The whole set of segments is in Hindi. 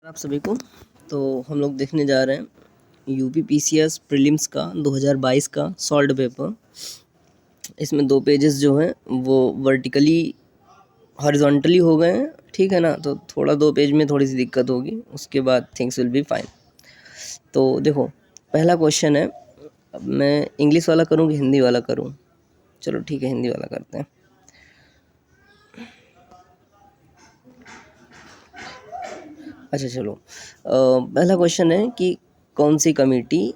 आप सभी को। तो हम लोग देखने जा रहे हैं यूपी पीसीएस प्रीलिम्स का 2022 का सॉल्व पेपर। इसमें 2 पेजेस जो हैं वो वर्टिकली हॉरिजॉन्टली हो गए हैं, ठीक है ना। तो थोड़ा 2 पेज में थोड़ी सी दिक्कत होगी, उसके बाद थिंग्स विल बी फाइन। तो देखो, पहला क्वेश्चन है। अब मैं इंग्लिश वाला करूँ कि हिंदी वाला करूँ? चलो ठीक है, हिंदी वाला करते हैं। अच्छा चलो, पहला क्वेश्चन है कि कौन सी कमेटी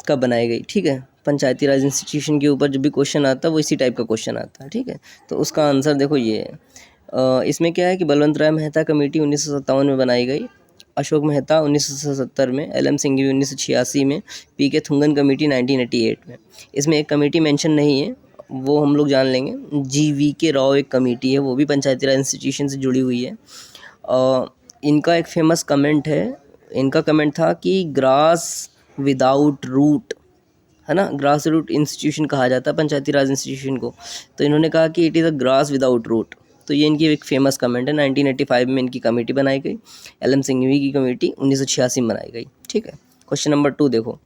कब बनाई गई, ठीक है। पंचायती राज इंस्टीट्यूशन के ऊपर जब भी क्वेश्चन आता है वो इसी टाइप का क्वेश्चन आता है, ठीक है। तो उसका आंसर देखो ये है। इसमें क्या है कि बलवंत राय मेहता कमेटी 1957 में बनाई गई, अशोक मेहता 1970 में, एल.एम. सिंघवी 1986 में, पी.के. थुंगन कमेटी 1988 में। इसमें एक कमेटी मेंशन नहीं है, वो हम लोग जान लेंगे। जी.वी.के. राव एक कमेटी है, वो भी पंचायती राज इंस्टीट्यूशन से जुड़ी हुई है। इनका एक फेमस कमेंट है। इनका कमेंट था कि ग्रास विदाउट रूट, है ना, ग्रास रूट इंस्टीट्यूशन कहा जाता है पंचायती राज इंस्टीट्यूशन को। तो इन्होंने कहा कि it is a grass without root. तो ये इनकी एक फेमस कमेंट है। 1985 में इनकी कमेटी बनाई गई। एल.एम. सिंघवी की कमेटी 1986 में बनाई गई, ठीक है। क्वेश्चन नंबर 2 देखो,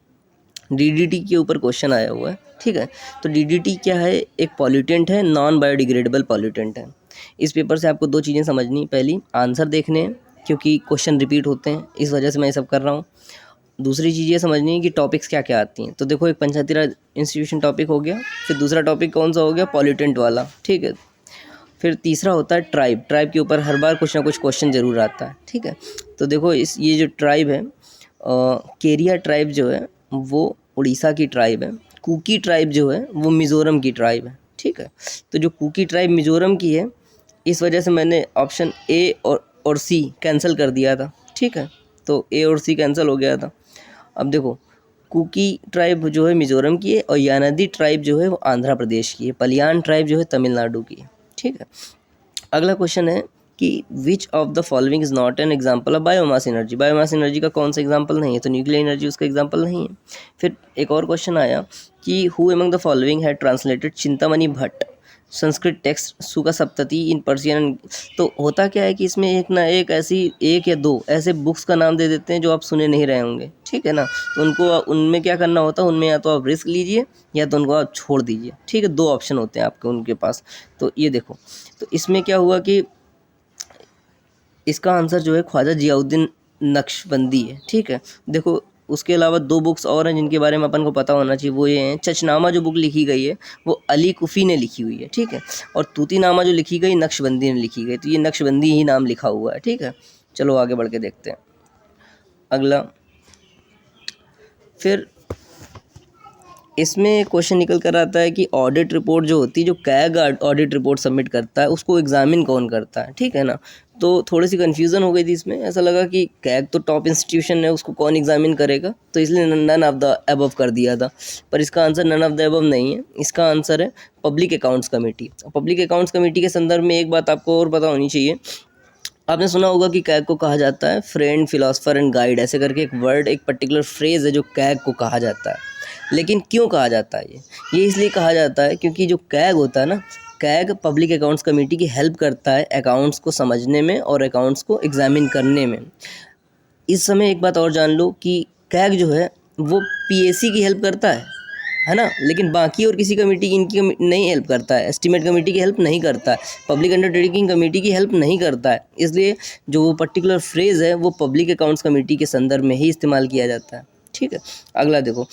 डीडीटी के ऊपर क्वेश्चन आया हुआ है, ठीक है। तो डीडीटी क्या है? एक पॉल्यूटेंट है, नॉन बायोडिग्रेडेबल पॉल्यूटेंट है। इस पेपर से आपको 2 चीज़ें समझनी। पहली, आंसर देखने हैं क्योंकि क्वेश्चन रिपीट होते हैं, इस वजह से मैं ये सब कर रहा हूँ। दूसरी चीज़ ये समझनी है कि टॉपिक्स क्या क्या आती हैं। तो देखो, एक पंचायती राज इंस्टीट्यूशन टॉपिक हो गया, फिर दूसरा टॉपिक कौन सा हो गया? पॉल्यूटेंट वाला, ठीक है। फिर तीसरा होता है ट्राइब। ट्राइब के ऊपर हर बार कुछ ना कुछ क्वेश्चन ज़रूर आता है, ठीक है। तो देखो, ये जो ट्राइब है, केरिया ट्राइब जो है वो उड़ीसा की ट्राइब है। कुकी ट्राइब जो है वो मिज़ोरम की ट्राइब है, ठीक है। तो जो कुकी ट्राइब मिज़ोरम की है, इस वजह से मैंने ऑप्शन ए और सी कैंसिल कर दिया था, ठीक है। तो ए और सी कैंसिल हो गया था। अब देखो, कुकी ट्राइब जो है मिज़ोरम की है और यानादी ट्राइब जो है वो आंध्र प्रदेश की है। पलियान ट्राइब जो है तमिलनाडु की है, ठीक है। अगला क्वेश्चन है कि विच of the following is not an example of biomass energy. Biomass energy का कौन सा एग्जाम्पल नहीं है? तो न्यूक्लियर एनर्जी उसका एग्जाम्पल नहीं है। फिर एक और क्वेश्चन आया कि who among the following had translated Chintamani Bhatt Sanskrit text सुका सप्तति इन पर्सियन। तो होता क्या है कि इसमें एक ना एक ऐसी 1 या 2 ऐसे बुक्स का नाम दे देते हैं जो आप सुने नहीं रहे होंगे, ठीक है ना। तो उनको उनमें क्या करना होता है, उनमें या तो आप रिस्क लीजिए या तो उनको आप छोड़ दीजिए, ठीक है। 2 ऑप्शन होते हैं आपके उनके पास। तो ये देखो, तो इसमें क्या हुआ कि इसका आंसर जो है ख्वाजा जियाउद्दीन नक्शबंदी है, ठीक है। देखो, उसके अलावा 2 बुक्स और हैं जिनके बारे में अपन को पता होना चाहिए। वो ये हैं, चचनामा जो बुक लिखी गई है वो अली कुफ़ी ने लिखी हुई है, ठीक है। और तूतीनामा जो लिखी गई नक्शबंदी ने लिखी गई। तो ये नक्शबंदी ही नाम लिखा हुआ है, ठीक है। चलो आगे बढ़ के देखते हैं अगला। फिर इसमें क्वेश्चन निकल कर आता है कि ऑडिट रिपोर्ट जो होती है, जो कैग ऑडिट रिपोर्ट सबमिट करता है, उसको एग्जामिन कौन करता है, ठीक है ना। तो थोड़ी सी कन्फ्यूज़न हो गई थी इसमें। ऐसा लगा कि कैग तो टॉप इंस्टीट्यूशन है, उसको कौन एग्जामिन करेगा, तो इसलिए नन ऑफ द अबव कर दिया था। पर इसका answer none of the above नहीं है। इसका आंसर है public accounts committee. Public accounts committee के संदर्भ में एक बात आपको और पता होनी चाहिए। आपने सुना होगा कि कैग को कहा जाता है फ्रेंड, फिलोसफर एंड गाइड, ऐसे करके एक वर्ड, एक पर्टिकुलर फ्रेज़ है जो कैग को कहा जाता है। लेकिन क्यों कहा जाता है ये इसलिए कहा जाता है क्योंकि जो कैग होता है ना, कैग पब्लिक अकाउंट्स कमेटी की हेल्प करता है अकाउंट्स को समझने में और अकाउंट्स को एग्जामिन करने में। इस समय एक बात और जान लो कि कैग जो है वो पीएसी की हेल्प करता है ना, लेकिन बाकी और किसी कमेटी इनकी नहीं हेल्प करता है। एस्टीमेट कमेटी की हेल्प नहीं करता है, पब्लिक अंडरटेकिंग कमेटी की हेल्प नहीं करता है। इसलिए जो वो पर्टिकुलर फ्रेज़ है वो पब्लिक अकाउंट्स कमेटी के संदर्भ में ही इस्तेमाल किया जाता है, ठीक है। अगला देखो,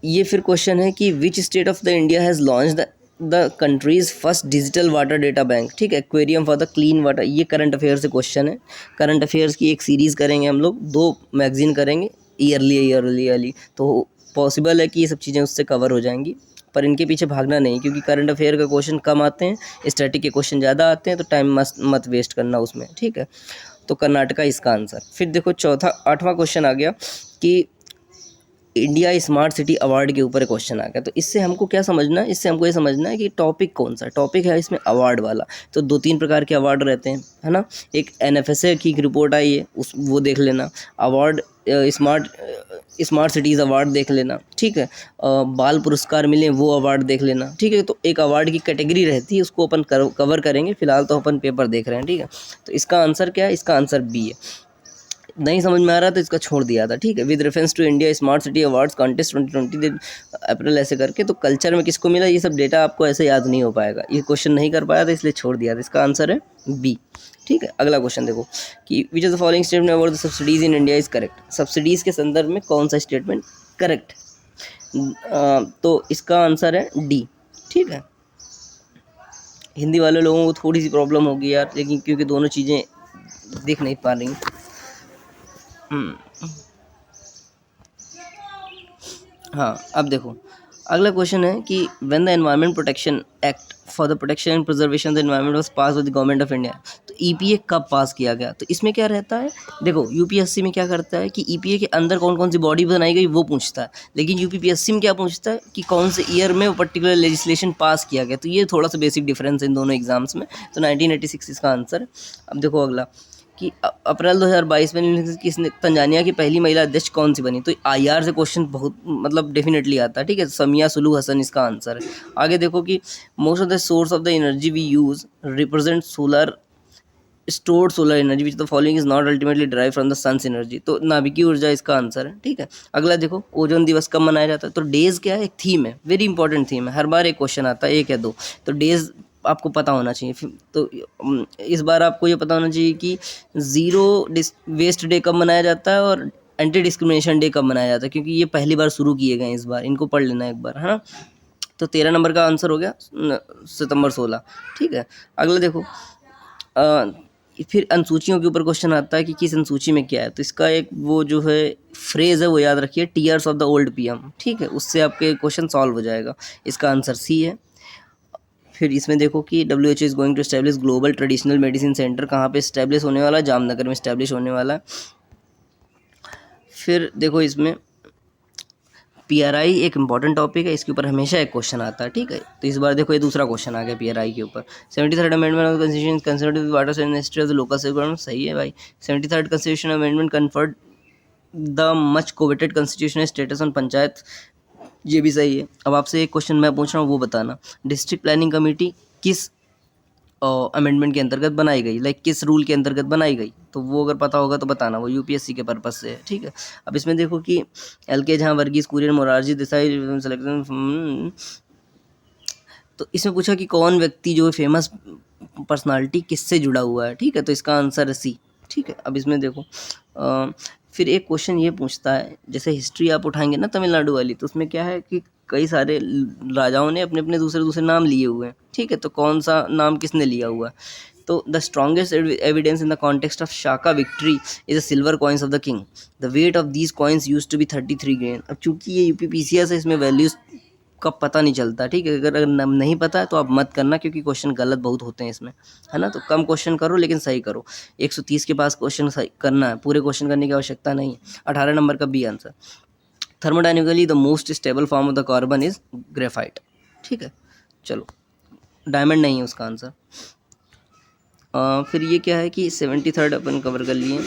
ये फिर क्वेश्चन है कि which state of the India has launch the countries first digital water data bank, ठीक है, aquarium for the clean water. ये करंट अफेयर से क्वेश्चन है। करंट अफेयर्स की एक सीरीज़ करेंगे हम लोग, 2 मैगजीन करेंगे ईयरली। तो पॉसिबल है कि ये सब चीज़ें उससे कवर हो जाएंगी, पर इनके पीछे भागना नहीं, क्योंकि करंट अफेयर का क्वेश्चन कम आते हैं, स्टैटिक के क्वेश्चन ज़्यादा आते हैं। तो टाइम मत वेस्ट करना उसमें, ठीक है। तो कर्नाटका इसका आंसर। फिर देखो, चौथा 8वां क्वेश्चन आ गया कि इंडिया स्मार्ट सिटी अवार्ड के ऊपर क्वेश्चन आ गया। तो इससे हमको क्या समझना है, इससे हमको ये समझना है कि टॉपिक कौन सा टॉपिक है इसमें अवार्ड वाला। तो 2-3 प्रकार के अवार्ड रहते हैं, है ना। एक NFSA की एक रिपोर्ट आई है, वो देख लेना। अवार्ड स्मार्ट सिटीज़ अवार्ड देख लेना, ठीक है। बाल पुरस्कार मिले वो अवार्ड देख लेना, ठीक है। तो एक अवार्ड की कैटेगरी रहती है, उसको अपन कवर करेंगे। फिलहाल तो अपन पेपर देख रहे हैं, ठीक है। तो इसका आंसर क्या है, इसका आंसर बी है। नहीं समझ में आ रहा तो इसका छोड़ दिया था, ठीक है। With reference to India smart city awards contest 2020 April ऐसे करके। तो कल्चर में किसको मिला, ये सब डेटा आपको ऐसे याद नहीं हो पाएगा। ये क्वेश्चन नहीं कर पाया था इसलिए छोड़ दिया था। इसका आंसर है बी, ठीक है। अगला क्वेश्चन देखो कि विच of the following statement about the subsidies in India is correct. Subsidies के संदर्भ में कौन सा स्टेटमेंट करेक्ट। तो इसका आंसर है डी, ठीक है। हिंदी वाले लोगों को थोड़ी सी प्रॉब्लम होगी यार, लेकिन क्योंकि दोनों चीज़ें दिख नहीं पा रही। हाँ, अब देखो अगला क्वेश्चन है कि when the environment protection act for the protection and preservation of the environment was pass with the government of India. तो EPA कब पास किया गया। तो इसमें क्या रहता है, देखो UPSC में क्या करता है कि EPA के अंदर कौन कौन सी बॉडी बनाई गई वो पूछता है, लेकिन UPPSC में क्या पूछता है कि कौन से ईयर में वो पर्टिकुलर लेजिस्लेशन पास किया गया। तो ये थोड़ा सा बेसिक डिफरेंस है इन दोनों एग्जाम्स में। तो 1986 इसका आंसर। अब देखो अगला कि अप्रैल 2022 में किसने तंजानिया की पहली महिला अध्यक्ष कौन सी बनी। तो IR से क्वेश्चन बहुत मतलब डेफिनेटली आता है, ठीक है। समिया सुलू हसन इसका आंसर है। आगे देखो कि most of the source of the energy we use represent solar stored solar energy which the following is not ultimately derive from the sun's energy. तो नाभिकीय ऊर्जा इसका आंसर है, ठीक है। अगला देखो ओजोन दिवस कब मनाया जाता है। तो डेज क्या है, एक थीम है, वेरी इंपॉर्टेंट थीम है। हर बार एक क्वेश्चन आता है, एक या दो। तो डेज आपको पता होना चाहिए। तो इस बार आपको ये पता होना चाहिए कि ज़ीरो वेस्ट डे कब मनाया जाता है और एंटी डिस्क्रिमिनेशन डे कब मनाया जाता है, क्योंकि ये पहली बार शुरू किए गए हैं इस बार। इनको पढ़ लेना एक बार, है ना। तो 13 नंबर का आंसर हो गया सितंबर 16, ठीक है। अगला देखो फिर अनुसूचियों के ऊपर क्वेश्चन आता है कि किस अनुसूची में क्या है। तो इसका एक वो जो है फ्रेज़ है वो याद रखिए, tears of the old PM, ठीक है। उससे आपके क्वेश्चन सॉल्व हो जाएगा। इसका आंसर सी है। फिर इसमें देखो कि WHO is going to establish global traditional medicine centre कहाँ पे एस्टैब्लिश होने वाला है, जामनगर में एस्टैब्लिश होने वाला है। फिर देखो इसमें PRI एक इंपॉर्टेंट टॉपिक है, इसके ऊपर हमेशा एक क्वेश्चन आता है, ठीक है। तो इस बार देखो ये दूसरा क्वेश्चन आ गया PRI के ऊपर। 73rd amendment of constitution concern water ministry of the local self government, सही है भाई। 73rd constitution amendment conferred the much coveted constitutional status on panchayat, ये भी सही है। अब आपसे एक क्वेश्चन मैं पूछ रहा हूँ वो बताना, डिस्ट्रिक्ट प्लानिंग कमेटी किस अमेंडमेंट के अंतर्गत बनाई गई, लाइक किस रूल के अंतर्गत बनाई गई। तो वो अगर पता होगा तो बताना, वो UPSC के पर्पस से है, ठीक है। अब इसमें देखो कि LK झा, वर्गीज कुरियन, मोरारजी देसाई सिलेक्शन। तो इसमें पूछा कि कौन व्यक्ति जो है फेमस पर्सनालिटी किससे जुड़ा हुआ है, ठीक है। तो इसका आंसर है सी, ठीक है। अब इसमें देखो फिर एक क्वेश्चन ये पूछता है, जैसे हिस्ट्री आप उठाएंगे ना तमिलनाडु वाली, तो उसमें क्या है कि कई सारे राजाओं ने अपने अपने दूसरे दूसरे नाम लिए हुए हैं, ठीक है। तो कौन सा नाम किसने लिया हुआ है। तो the strongest evidence in the context of Shaka victory is the silver coins of the king. The weight of these coins used to be 33 grain. अब चूंकि ये UPPCS है, इसमें वैल्यूज का पता नहीं चलता, ठीक है। अगर नहीं पता है तो आप मत करना, क्योंकि क्वेश्चन गलत बहुत होते हैं इसमें, है ना। तो कम क्वेश्चन करो लेकिन सही करो। 130 के पास क्वेश्चन सही करना है, पूरे क्वेश्चन करने की आवश्यकता नहीं है। 18 नंबर का B answer. Thermodynamically the most stable form of the carbon is graphite, ठीक है। चलो डायमंड नहीं है उसका आंसर। फिर ये क्या है कि 73rd अपन कवर कर लिए।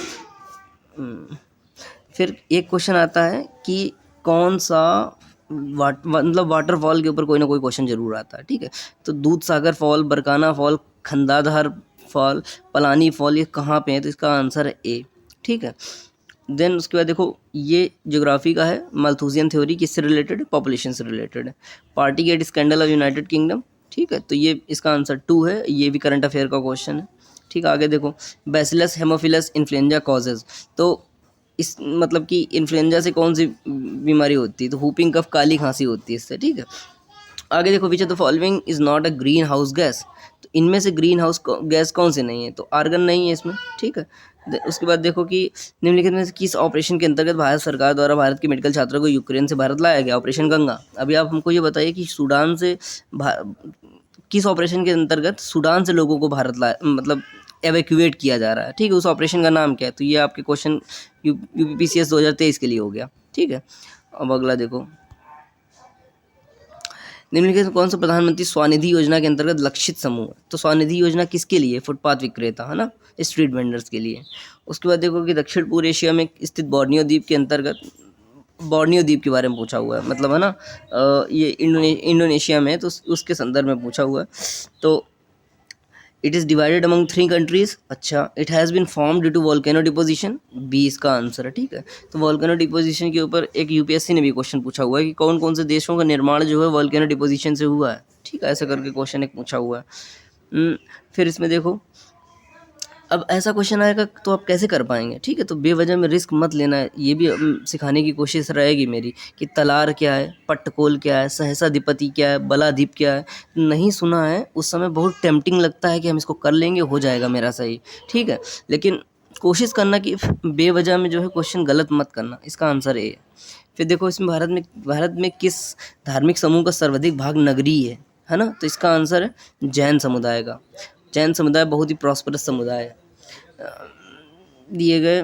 फिर एक क्वेश्चन आता है कि कौन सा मतलब वाटरफॉल के ऊपर कोई ना कोई क्वेश्चन जरूर आता है, ठीक है। तो Dudh Sagar fall, Barkana fall, Khandadhar fall, Palani fall, ये कहाँ पे है। तो इसका आंसर है ए, ठीक है। देन उसके बाद देखो ये ज्योग्राफी का है, माल्थुसियन थ्योरी किससे रिलेटेड है, पॉपुलेशन से रिलेटेड है। Party get scandal of United kingdom, ठीक है। तो ये इसका आंसर 2 है, ये भी करंट अफेयर का क्वेश्चन है, ठीक है। आगे देखो बैसिलस हेमोफिलस इन्फ्लुएंजा कॉजेज। तो इस मतलब कि इन्फ्लुएंजा से कौन सी बीमारी होती है। तो हुपिंग कफ, काली खांसी होती है इससे, ठीक है। आगे देखो विच of the following is not a green house gas. तो इनमें से ग्रीन हाउस गैस कौन से नहीं है। तो आर्गन नहीं है इसमें, ठीक है। उसके बाद देखो कि निम्नलिखित में से किस ऑपरेशन के अंतर्गत भारत सरकार द्वारा भारत के मेडिकल छात्रों को यूक्रेन से भारत लाया गया। ऑपरेशन गंगा। अभी आप हमको ये बताइए कि सूडान से किस ऑपरेशन के अंतर्गत सूडान से लोगों को भारत लाया, मतलब एवैक्यूएट किया जा रहा है, ठीक है। उस ऑपरेशन का नाम क्या है। तो ये आपके क्वेश्चन UPPCS 2023 के लिए हो गया, ठीक है। अब अगला देखो, निम्नलिखित में कौन सा प्रधानमंत्री स्वनिधि योजना के अंतर्गत लक्षित समूह है? तो स्वनिधि योजना किसके लिए? फुटपाथ विक्रेता, है ना, स्ट्रीट वेंडर्स के लिए। उसके बाद देखो कि दक्षिण पूर्व एशिया में स्थित बोर्नियो द्वीप के अंतर्गत, बोर्नियो द्वीप के बारे में पूछा हुआ है, मतलब है ना, ये इंडोनेशिया में है, तो उसके संदर्भ में पूछा हुआ है। तो it is divided among 3 countries. अच्छा, it has been form due to volcano deposition, B इसका आंसर है, ठीक है। तो वॉल्केनो डिपोजिशन के ऊपर एक यूपीएससी ने भी क्वेश्चन पूछा हुआ है कि कौन कौन से देशों का निर्माण जो है वॉल्केनो डिपोजिशन से हुआ है, ठीक है, ऐसा करके क्वेश्चन एक पूछा हुआ है। फिर इसमें देखो, अब ऐसा क्वेश्चन आएगा तो आप कैसे कर पाएंगे, ठीक है। तो बेवजह में रिस्क मत लेना है, ये भी सिखाने की कोशिश रहेगी मेरी कि तलार क्या है, पट्टकोल क्या है, सहसाधिपति क्या है, बलाधिप क्या है। नहीं सुना है, उस समय बहुत टेम्पटिंग लगता है कि हम इसको कर लेंगे, हो जाएगा मेरा सही, ठीक है। लेकिन कोशिश करना कि बेवजह में जो है क्वेश्चन गलत मत करना, इसका आंसर ए है। फिर देखो इसमें भारत में किस धार्मिक समूह का सर्वाधिक भाग नगरीय है ना, तो इसका आंसर है जैन समुदाय का। जैन समुदाय बहुत ही प्रॉस्परस समुदाय है दिए गए।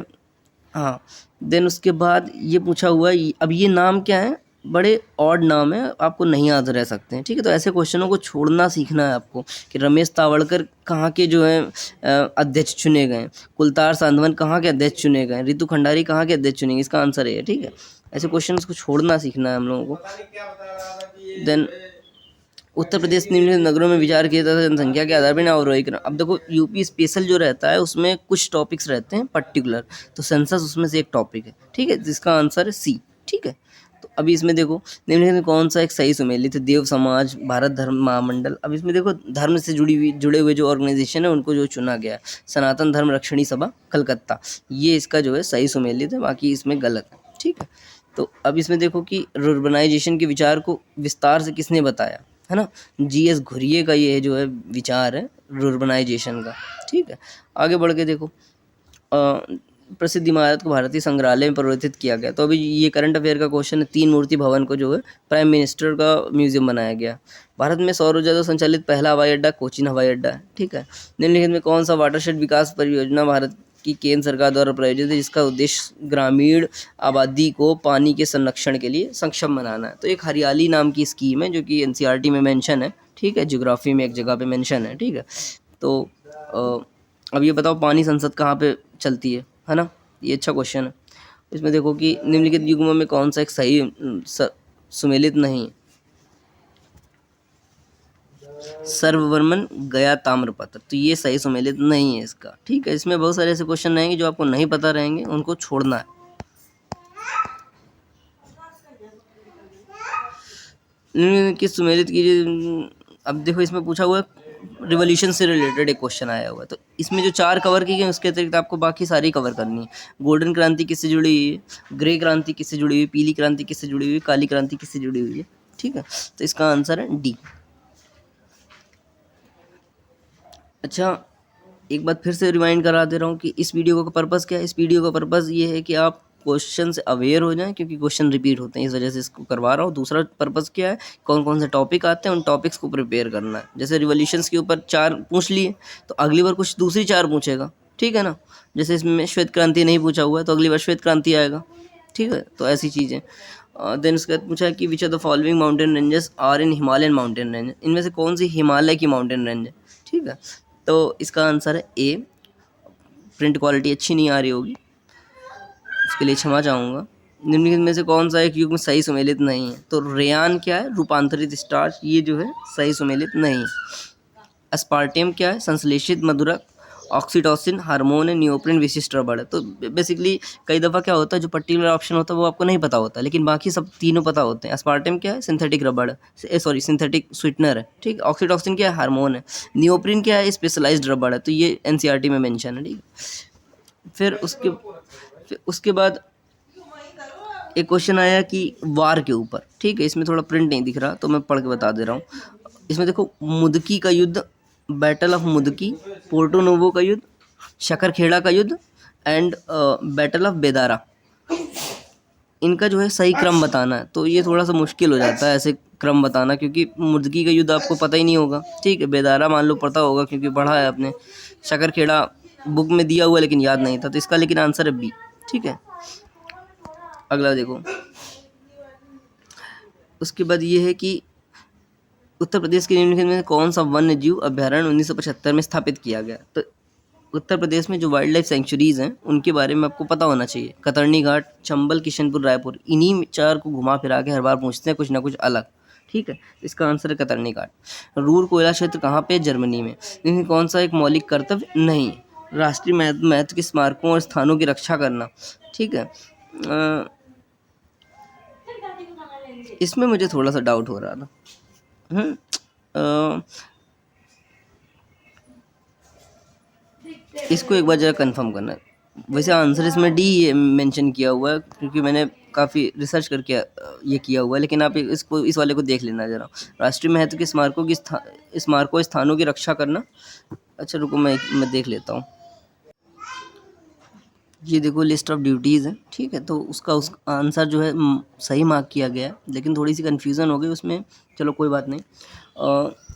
हाँ, देन उसके बाद ये पूछा हुआ है, अब ये नाम क्या है, बड़े ऑड नाम है, आपको नहीं याद रह सकते हैं, ठीक है। तो ऐसे क्वेश्चनों को छोड़ना सीखना है आपको कि रमेश तावड़कर कहाँ के जो है अध्यक्ष चुने गए, कुलतार सांधवन कहाँ के अध्यक्ष चुने गए, रितु खंडारी कहाँ के अध्यक्ष चुने गए, इसका आंसर है, ठीक है। ऐसे क्वेश्चन को छोड़ना सीखना है हम लोगों को। देन उत्तर प्रदेश निम्नलिखित नगरों में विचार किया जाता है जनसंख्या के आधार पर ना अवरोही। अब देखो यूपी स्पेशल जो रहता है उसमें कुछ टॉपिक्स रहते हैं पर्टिकुलर, तो सेंसस उसमें से एक टॉपिक है, ठीक है, जिसका आंसर है सी, ठीक है। तो अभी इसमें देखो निम्नलिखित में कौन सा एक सही सुमेलित है, देव समाज, भारत धर्म महामंडल। अब इसमें देखो धर्म से जुड़े हुए जो ऑर्गेनाइजेशन है उनको जो चुना गया है, सनातन धर्म रक्षणी सभा कलकत्ता, ये इसका जो है सही सुमेलित है, बाकी इसमें गलत है, ठीक है। तो अब इसमें देखो कि रुर्बनाइजेशन के विचार को विस्तार से किसने बताया, है ना, जीएस घुरिये का ये जो है विचार है रुर्बनाइजेशन का, ठीक है। आगे बढ़ के देखो प्रसिद्ध इमारत को भारतीय संग्रहालय में परिवर्तित किया गया। तो अभी ये करंट अफेयर का क्वेश्चन है, 3 मूर्ति भवन को जो है प्राइम मिनिस्टर का म्यूजियम बनाया गया। भारत में सौर ऊर्जा से संचालित पहला हवाई अड्डा कोचीन हवाई अड्डा है, ठीक है। निम्नलिखित में कौन सा वाटरशेड विकास परियोजना भारत की केंद्र सरकार द्वारा प्रायोजित है, जिसका उद्देश्य ग्रामीण आबादी को पानी के संरक्षण के लिए सक्षम बनाना है। तो एक हरियाली नाम की स्कीम है जो कि एनसीईआरटी में मेंशन है, ठीक है, ज्योग्राफी में एक जगह पे मेंशन है, ठीक है। तो अब ये बताओ पानी संसद कहाँ पे चलती है ना, ये अच्छा क्वेश्चन है। इसमें देखो कि निम्नलिखित युग्मों में कौन सा एक सही सुमेलित नहीं, सर्ववर्मन गया ताम्रपत्र, तो ये सही सुमेलित नहीं है इसका, ठीक है। इसमें बहुत सारे ऐसे क्वेश्चन रहेंगे जो आपको नहीं पता रहेंगे, उनको छोड़ना है। किस सुमेलित की, अब देखो इसमें पूछा हुआ है रिवॉल्यूशन से रिलेटेड एक क्वेश्चन आया हुआ है, तो इसमें जो 4 कवर की गई उसके अतिरिक्त आपको बाकी सारी कवर करनी है। गोल्डन क्रांति किससे जुड़ी हुई है, ग्रे क्रांति किससे जुड़ी हुई, पीली क्रांति किससे जुड़ी हुई, काली क्रांति किससे जुड़ी हुई है, ठीक है। तो इसका आंसर है डी। अच्छा, एक बात फिर से रिमाइंड करा दे रहा हूँ कि इस वीडियो का पर्पज़ क्या है। इस वीडियो का पर्पज़ ये है कि आप क्वेश्चन से अवेयर हो जाएं, क्योंकि क्वेश्चन रिपीट होते हैं, इस वजह से इसको करवा रहा हूँ। दूसरा पर्पज़ क्या है, कौन कौन से टॉपिक आते हैं उन टॉपिक्स को प्रिपेयर करना है। जैसे रिवॉल्यूशंस के ऊपर 4 पूछ लिए तो अगली बार कुछ दूसरी 4 पूछेगा, ठीक है ना। जैसे इसमें श्वेत क्रांति नहीं पूछा हुआ है तो अगली बार श्वेत क्रांति आएगा, ठीक है। तो ऐसी चीज़ें। देन उसके बाद पूछा कि which are the following mountain ranges are in Himalayan mountain range, इनमें से कौन सी हिमालय की माउंटेन रेंज है, ठीक है। तो इसका आंसर है ए। प्रिंट क्वालिटी अच्छी नहीं आ रही होगी, उसके लिए क्षमा चाहूँगा। निम्नलिखित में से कौन सा एक युग्म सही सुमेलित नहीं है, तो रेयान क्या है, रूपांतरित स्टार्च, ये जो है सही सुमेलित नहीं है। अस्पार्टेम क्या है, संश्लेषित मधुरक, ऑक्सीटोसिन हार्मोन है, नियोप्रिन विशिष्ट रबड़ है। तो बेसिकली कई दफ़ा क्या होता है, जो पर्टिकुलर ऑप्शन होता है वो आपको नहीं पता होता, लेकिन बाकी सब तीनों पता होते हैं। अस्पार्टेम क्या है, सिंथेटिक रबड़ है, सिंथेटिक स्वीटनर है, ठीक। ऑक्सीटोसिन क्या है, हार्मोन है। नियोप्रिन क्या है, स्पेशलाइज्ड रबड़ है। तो ये एनसीईआरटी में मेंशन है, ठीक है। फिर उसके बाद एक क्वेश्चन आया कि वार के ऊपर, ठीक है। इसमें थोड़ा प्रिंट नहीं दिख रहा तो मैं पढ़ के बता दे रहा हूँ। इसमें देखो मुदकी का युद्ध, बैटल ऑफ मुदकी, पोर्टो नोवो का युद्ध, शकरखेड़ा का युद्ध एंड बैटल ऑफ बेदारा, इनका जो है सही क्रम बताना है। तो ये थोड़ा सा मुश्किल हो जाता है ऐसे क्रम बताना, क्योंकि मुदकी का युद्ध आपको पता ही नहीं होगा, ठीक है। बेदारा मान लो पता होगा क्योंकि पढ़ा है आपने, शकरखेड़ा बुक में दिया हुआ लेकिन याद नहीं था, तो इसका लेकिन आंसर है बी, ठीक है। अगला देखो, उसके बाद ये है कि उत्तर प्रदेश के निम्नलिखित में कौन सा वन्य जीव अभ्यारण्य 1975 में स्थापित किया गया? तो उत्तर प्रदेश में जो वाइल्ड लाइफ सेंचुरीज हैं उनके बारे में आपको पता होना चाहिए। कतरनी घाट, चंबल, किशनपुर, रायपुर, इन्हीं चार को घुमा फिरा के हर बार पूछते हैं कुछ ना कुछ अलग। ठीक है, इसका आंसर है कतरनी घाट। रूर कोयला क्षेत्र कहाँ पे है? जर्मनी में। इनमें कौन सा एक मौलिक कर्तव्य नहीं? राष्ट्रीय महत्व के स्मारकों और स्थानों की रक्षा करना। ठीक है, इसमें मुझे थोड़ा सा डाउट हो रहा था। इसको एक बार जरा कंफर्म करना है। वैसे आंसर इसमें डी मेंशन किया हुआ है क्योंकि मैंने काफ़ी रिसर्च करके ये किया हुआ है, लेकिन आप इसको इस वाले को देख लेना ज़रा। राष्ट्रीय महत्व के स्मारकों स्थानों की रक्षा करना। अच्छा रुको, मैं देख लेता हूँ। ये देखो लिस्ट ऑफ ड्यूटीज़ है। ठीक है, तो उसका आंसर जो है सही मार्क किया गया है, लेकिन थोड़ी सी कन्फ्यूज़न हो गई उसमें। चलो कोई बात नहीं।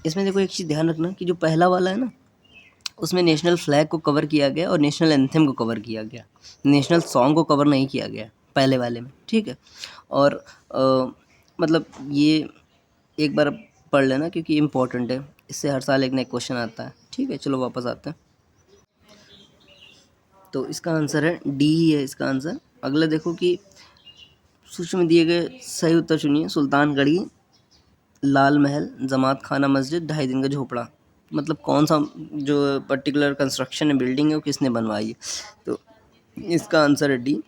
इसमें देखो एक चीज़ ध्यान रखना कि जो पहला वाला है ना, उसमें नेशनल फ्लैग को कवर किया गया और नेशनल एंथम को कवर किया गया, नेशनल सॉन्ग को कवर नहीं किया गया पहले वाले में। ठीक है, और मतलब ये एक बार पढ़ लेना क्योंकि इम्पोर्टेंट है, इससे हर साल एक नया क्वेश्चन आता है। ठीक है, चलो वापस आते हैं। तो इसका आंसर है डी ही है इसका आंसर। अगला देखो कि सूची में दिए गए सही उत्तर चुनिए। सुल्तानगढ़ी, लाल महल, जमात खाना मस्जिद, 2.5 दिन का झोपड़ा। मतलब कौन सा जो पर्टिकुलर कंस्ट्रक्शन है, बिल्डिंग है, वो किसने बनवाई है? तो इसका आंसर है डी।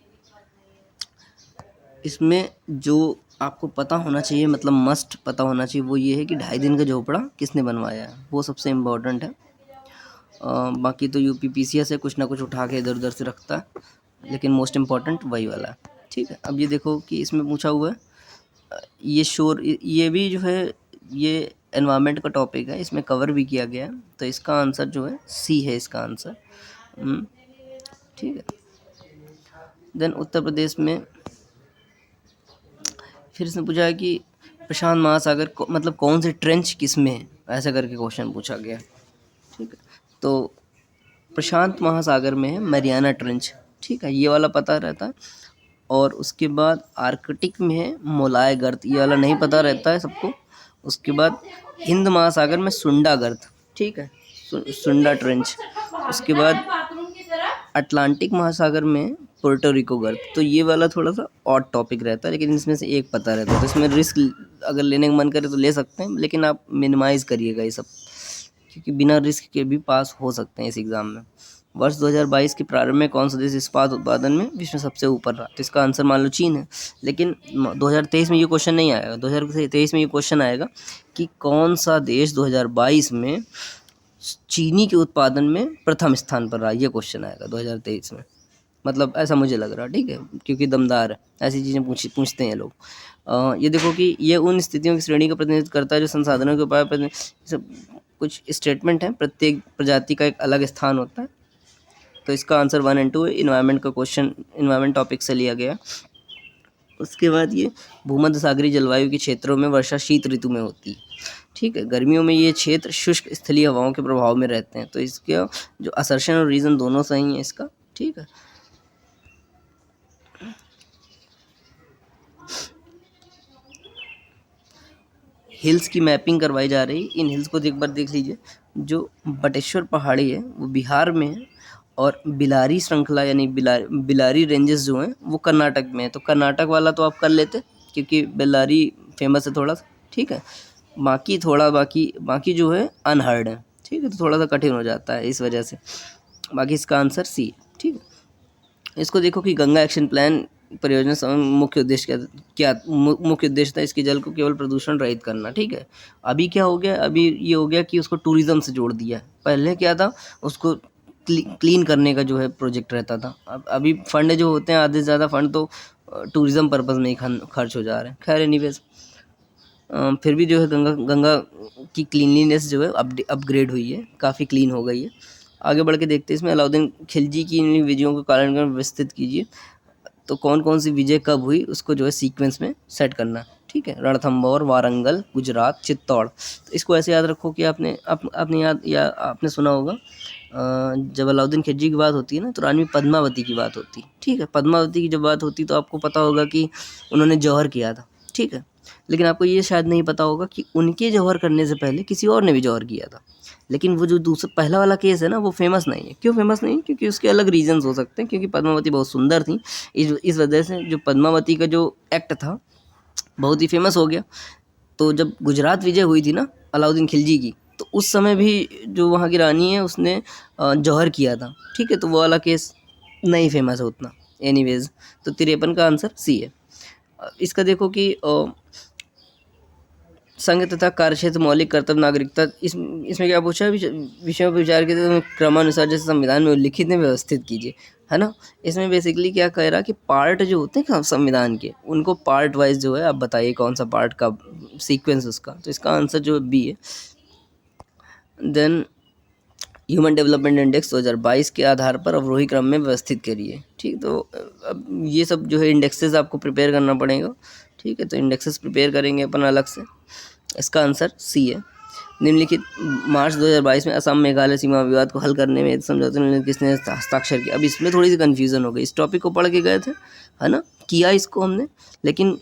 इसमें जो आपको पता होना चाहिए, मतलब मस्ट पता होना चाहिए, वो ये है कि 2.5 दिन का झोपड़ा किसने बनवाया है, वो सबसे इम्पोर्टेंट है। बाकी तो यूपीपीसीएस से कुछ ना कुछ उठा के इधर उधर से रखता है, लेकिन मोस्ट इम्पॉर्टेंट वही वाला है। ठीक है, अब ये देखो कि इसमें पूछा हुआ है ये शोर, ये भी जो है ये एनवायरनमेंट का टॉपिक है, इसमें कवर भी किया गया है। तो इसका आंसर जो है सी है इसका आंसर। ठीक है, देन उत्तर प्रदेश में फिर इसने पूछा है कि प्रशांत महासागर मतलब कौन से ट्रेंच किस में है, ऐसा करके क्वेश्चन पूछा गया। ठीक है, तो प्रशांत महासागर में है मैरियाना ट्रेंच। ठीक है, ये वाला पता रहता है। और उसके बाद आर्कटिक में है मोलाय गर्त, ये वाला नहीं पता रहता है सबको। उसके बाद हिंद महासागर में सुंडा गर्त। ठीक है, सुंडा ट्रेंच। उसके बाद अटलांटिक महासागर में पोर्टो रिको गर्त। तो ये वाला थोड़ा सा ऑड टॉपिक रहता है, लेकिन इसमें से एक पता रहता है। तो इसमें रिस्क अगर लेने का मन करे तो ले सकते हैं, लेकिन आप मिनिमाइज़ करिएगा ये सब, क्योंकि बिना रिस्क के भी पास हो सकते हैं इस एग्ज़ाम में। वर्ष 2022 के प्रारंभ में कौन सा देश इस्पात उत्पादन में विश्व में सबसे ऊपर रहा? तो इसका आंसर मान लो चीन है, लेकिन 2023 में ये क्वेश्चन नहीं आएगा। 2023 में ये क्वेश्चन आएगा कि कौन सा देश 2022 में चीनी के उत्पादन में प्रथम स्थान पर रहा, ये क्वेश्चन आएगा 2023 में। मतलब ऐसा मुझे लग रहा है। ठीक है, क्योंकि दमदार है, ऐसी चीज़ें पूछते हैं लोग। ये देखो कि ये उन स्थितियों की श्रेणी का प्रतिनिधित्व करता है जो संसाधनों के उपाय सब कुछ स्टेटमेंट हैं, प्रत्येक प्रजाति का एक अलग स्थान होता है। तो इसका आंसर 1 और 2 है। इन्वायरमेंट का क्वेश्चन इन्वायरमेंट टॉपिक से लिया गया। उसके बाद ये भूमध्य सागरीय जलवायु के क्षेत्रों में वर्षा शीत ऋतु में होती है। ठीक है, गर्मियों में ये क्षेत्र शुष्क स्थलीय हवाओं के प्रभाव में रहते हैं। तो इसके जो असर्शन और रीज़न दोनों सही है इसका। ठीक है, हिल्स की मैपिंग करवाई जा रही। इन हिल्स को एक बार देख लीजिए। जो बटेश्वर पहाड़ी है वो बिहार में है, और बिलारी श्रृंखला यानी बिलारी रेंजेस जो हैं वो कर्नाटक में है। तो कर्नाटक वाला तो आप कर लेते क्योंकि बिलारी फेमस है थोड़ा सा। ठीक है, बाकी जो है अनहर्ड है। ठीक है, तो थोड़ा सा कठिन हो जाता है इस वजह से। बाकी इसका आंसर सी। ठीक है, इसको देखो कि गंगा एक्शन प्लान परियोजना मुख्य उद्देश्य क्या मुख्य उद्देश्य था इसके जल को केवल प्रदूषण रहित करना। ठीक है, अभी क्या हो गया, अभी ये हो गया कि उसको टूरिज्म से जोड़ दिया। पहले क्या था, उसको क्लीन करने का जो है प्रोजेक्ट रहता था। अब अभी फंड जो होते हैं आधे से ज़्यादा फंड तो टूरिज्म पर्पज़ में ही खर्च हो जा रहे हैं। खैर एनीवेज, फिर भी जो है गंगा की क्लीनलीनेस जो है अपग्रेड हुई है, काफ़ी क्लीन हो गई है। आगे बढ़ के देखते हैं इसमें अलाउद्दीन खिलजी की इन विजयों को कारण विस्तृत कीजिए। तो कौन कौन सी विजय कब हुई उसको जो है सीक्वेंस में सेट करना। ठीक है, रणथंभौर, वारंगल, गुजरात, चित्तौड़। तो इसको ऐसे याद रखो कि आपने सुना होगा जब अलाउद्दीन खिलजी की बात होती है ना तो रानी पद्मावती की बात होती है। ठीक है, पद्मावती की जब बात होती तो आपको पता होगा कि उन्होंने जौहर किया था। ठीक है, लेकिन आपको ये शायद नहीं पता होगा कि उनके जौहर करने से पहले किसी और ने भी जौहर किया था। लेकिन वो जो दूसरा पहला वाला केस है ना, वो फेमस नहीं है। क्यों फेमस नहीं है? क्योंकि उसके अलग रीजंस हो सकते हैं, क्योंकि पद्मावती बहुत सुंदर थी। इस वजह से जो पद्मावती का जो एक्ट था बहुत ही फेमस हो गया। तो जब गुजरात विजय हुई थी ना अलाउद्दीन खिलजी की, तो उस समय भी जो वहाँ की रानी है उसने जौहर किया था। ठीक है, तो वो वाला केस नहीं फेमस है उतना। एनीवेज, तो 53 का आंसर सी है। इसका देखो कि संघ तथा कार्यक्षेत्र मौलिक कर्तव्य नागरिकता, इसमें क्या पूछा है? विषयों पर विचार के क्रमानुसार जैसे संविधान में उल्लिखित में व्यवस्थित कीजिए, है ना। इसमें बेसिकली क्या कह रहा है कि पार्ट जो होते हैं संविधान के, उनको पार्ट वाइज जो है आप बताइए कौन सा पार्ट का सीक्वेंस उसका। तो इसका आंसर जो बी है। देन ह्यूमन डेवलपमेंट इंडेक्स 2022 के आधार पर अवरोही क्रम में व्यवस्थित करिए। ठीक, तो अब ये सब जो है इंडेक्सेस आपको प्रिपेयर करना पड़ेगा। ठीक है, तो इंडेक्सेस प्रिपेयर करेंगे अपन अलग से। इसका आंसर सी है। निम्नलिखित मार्च 2022 में असम मेघालय सीमा विवाद को हल करने में समझौते में किसने हस्ताक्षर किया? अब इसमें थोड़ी सी कन्फ्यूज़न हो गई। इस टॉपिक को पढ़ के गए थे, है ना, किया इसको हमने, लेकिन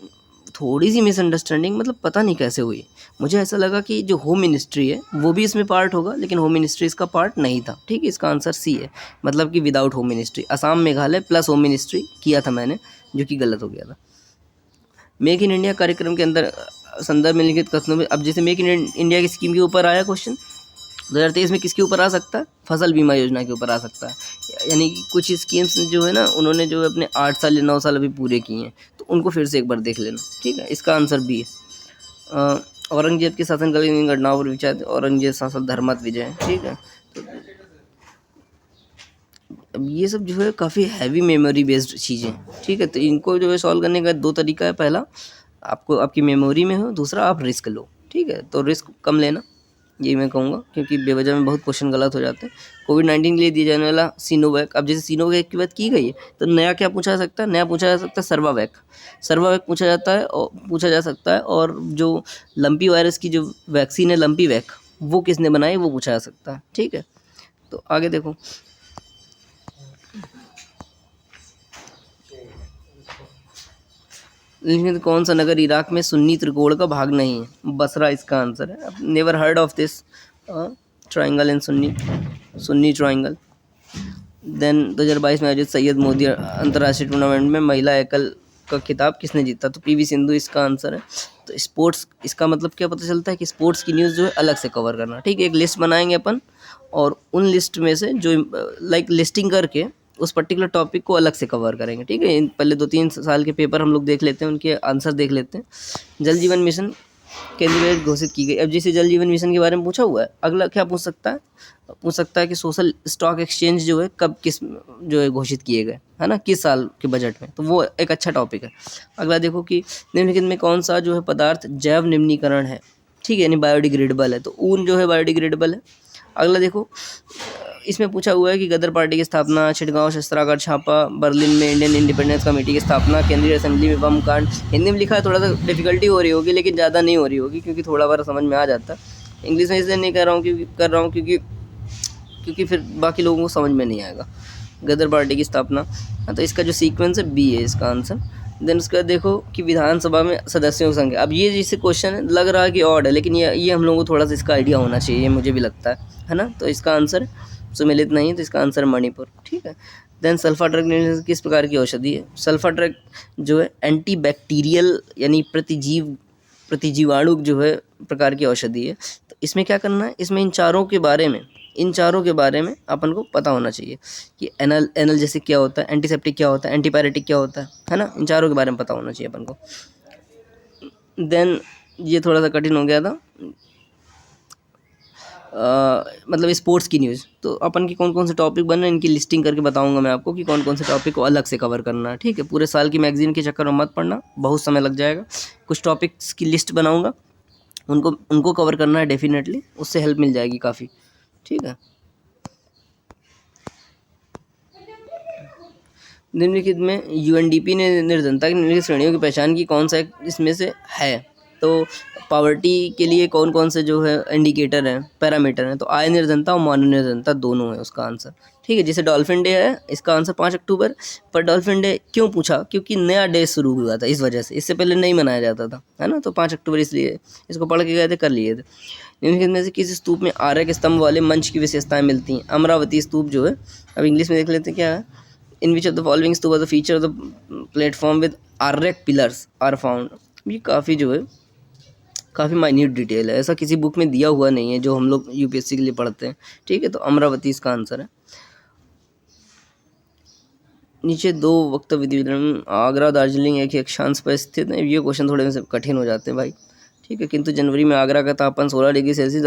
थोड़ी सी मिसअंडरस्टैंडिंग, मतलब पता नहीं कैसे हुई। मुझे ऐसा लगा कि जो होम मिनिस्ट्री है वो भी इसमें पार्ट होगा, लेकिन होम मिनिस्ट्री इसका पार्ट नहीं था। ठीक है, इसका आंसर सी है, मतलब कि without home ministry. Assam Meghalaya plus home ministry किया था मैंने, जो कि गलत हो गया था। मेक इन इंडिया कार्यक्रम के अंदर संदर्भ में लिखित कथनों में, अब जैसे मेक इन इंडिया की स्कीम के ऊपर आया क्वेश्चन 2023 में, किसके ऊपर आ सकता है? फसल बीमा योजना के ऊपर आ सकता है। यानी कि कुछ स्कीम्स जो है ना, उन्होंने जो अपने 8 साल या 9 साल अभी पूरे किए हैं, तो उनको फिर से एक बार देख लेना। ठीक है, इसका आंसर बी है। औरंगजेब के शासनकाल की घटनाओं पर विचार, औरंगजेब शासक धर्मत विजय। ठीक है, तो अब ये सब जो है काफ़ी हैवी मेमोरी बेस्ड चीज़ें। ठीक है, तो इनको जो है सॉल्व करने का 2 तरीका है। पहला, आपको आपकी मेमोरी में हो, दूसरा आप रिस्क लो। ठीक है, तो रिस्क कम लेना, यही मैं कहूँगा, क्योंकि बेवजह में बहुत क्वेश्चन गलत हो जाते हैं। कोविड-19 के लिए दिया जाने वाला सिनोवैक, अब जैसे सिनोवैक की बात की गई है, तो नया क्या पूछा जा सकता है? नया पूछा जा सकता है सर्वावैक। सर्वावैक पूछा जाता है, और पूछा जा सकता है। और जो लंपी वायरस की जो वैक्सीन है लंपी वैक, वो किसने बनाई, वो पूछा जा सकता है। ठीक है, तो आगे देखो। लेकिन कौन सा नगर इराक में सुन्नी त्रिकोण का भाग नहीं है? बसरा इसका आंसर है। Never heard of this triangle in Sunni triangle. Then 2022 में आयोजित सैयद मोदी अंतर्राष्ट्रीय टूर्नामेंट में महिला एकल का खिताब किसने जीता? तो पीवी सिंधु इसका आंसर है। तो स्पोर्ट्स, इसका मतलब क्या पता चलता है कि स्पोर्ट्स की न्यूज़ जो है अलग से कवर करना। ठीक है, एक लिस्ट बनाएंगे अपन, और उन लिस्ट में से जो लाइक लिस्टिंग करके उस पर्टिकुलर टॉपिक को अलग से कवर करेंगे। ठीक है, पहले 2-3 साल के पेपर हम लोग देख लेते हैं, उनके आंसर देख लेते हैं। जल जीवन मिशन कैंडिडेट घोषित की गई। अब जैसे जल जीवन मिशन के बारे में पूछा हुआ है, अगला क्या पूछ सकता है? पूछ सकता है कि सोशल स्टॉक एक्सचेंज जो है कब किस जो है घोषित किए गए, है ना, किस साल के बजट में। तो वो एक अच्छा टॉपिक है। अगला देखो कि निम्नलिखित में कौन सा जो है पदार्थ जैव निम्नीकरण है? ठीक है, यानी बायोडिग्रेडेबल है, तो ऊन जो है बायोडिग्रेडेबल है। अगला देखो, इसमें पूछा हुआ है कि गदर पार्टी की स्थापना, छिड़गांव शस्त्रागार छापा, बर्लिन में इंडियन इंडिपेंडेंस कमेटी की स्थापना, केंद्रीय असेंबली में बम कांड। हिंदी में लिखा है, थोड़ा सा डिफिकल्टी हो रही होगी, लेकिन ज़्यादा नहीं हो रही होगी, क्योंकि थोड़ा बार समझ में आ जाता है। इंग्लिश में इसलिए नहीं कर रहा हूँ क्योंकि फिर बाकी लोगों को समझ में नहीं आएगा। गदर पार्टी की स्थापना, हाँ, तो इसका जो सीक्वेंस है बी है इसका आंसर। देन उसके बाद देखो कि विधानसभा में सदस्यों की संख्या। अब ये जिससे क्वेश्चन है, लग रहा है कि ऑड है, लेकिन ये हम लोगों को थोड़ा सा इसका आइडिया होना चाहिए, मुझे भी लगता है ना। तो इसका आंसर सुमेलित नहीं है, तो इसका आंसर मणिपुर। ठीक है, देन सल्फा ड्रग किस प्रकार की औषधि है? सल्फा ड्रग जो है एंटी बैक्टीरियल यानी प्रतिजीवाणु जो है प्रकार की औषधि है। तो इसमें क्या करना है? इसमें इन चारों के बारे में अपन को पता होना चाहिए कि एनल जैसे क्या होता है, एंटीसेप्टिक क्या होता है, एंटीपायरेटिक क्या होता है ना। इन चारों के बारे में पता होना चाहिए अपन को। देन ये थोड़ा सा कठिन हो गया था, मतलब स्पोर्ट्स की न्यूज़। तो अपन की कौन कौन से टॉपिक बन रहे हैं, इनकी लिस्टिंग करके बताऊंगा मैं आपको कि कौन कौन से टॉपिक को अलग से कवर करना है। ठीक है, पूरे साल की मैगजीन के चक्कर में मत पड़ना, बहुत समय लग जाएगा। कुछ टॉपिक्स की लिस्ट बनाऊंगा, उनको कवर करना है डेफिनेटली, उससे हेल्प मिल जाएगी काफ़ी। ठीक है, निम्नलिखित में यूएनडीपी ने निर्धनता की निम्नलिखित श्रेणियों की पहचान की, कौन सा एक इसमें से है? तो पॉवर्टी के लिए कौन कौन से जो है इंडिकेटर हैं, पैरामीटर हैं, तो आय निर्धनता और मानव निर्धनता दोनों है उसका आंसर, ठीक है। जैसे डॉल्फिन डे है, इसका आंसर 5 अक्टूबर। पर डॉल्फिन डे क्यों पूछा, क्योंकि नया डे शुरू हुआ था, इस वजह से, इससे पहले नहीं मनाया जाता था, है ना, तो 5 अक्टूबर इसलिए इसको पढ़ के गए थे, कर लिए थे। निम्नलिखित में से किस स्तूप में आरक स्तंभ वाले मंच की विशेषताएं मिलती हैं? अमरावती स्तूप जो है, अब इंग्लिश में देख लेते हैं क्या है। In which of the following stupa the feature of the platform with arch pillars are found. ये काफ़ी जो है काफ़ी माइन्यूट डिटेल है, ऐसा किसी बुक में दिया हुआ नहीं है जो हम लोग यूपीएससी के लिए पढ़ते हैं, ठीक है। तो अमरावती इसका आंसर है। नीचे दो वक्तव्य दिए हैं, आगरा दार्जिलिंग एक ही अक्षांश पर स्थित है। ये क्वेश्चन थोड़े से कठिन हो जाते हैं भाई, ठीक है। किंतु जनवरी में आगरा का तापमान 16 डिग्री सेल्सियस,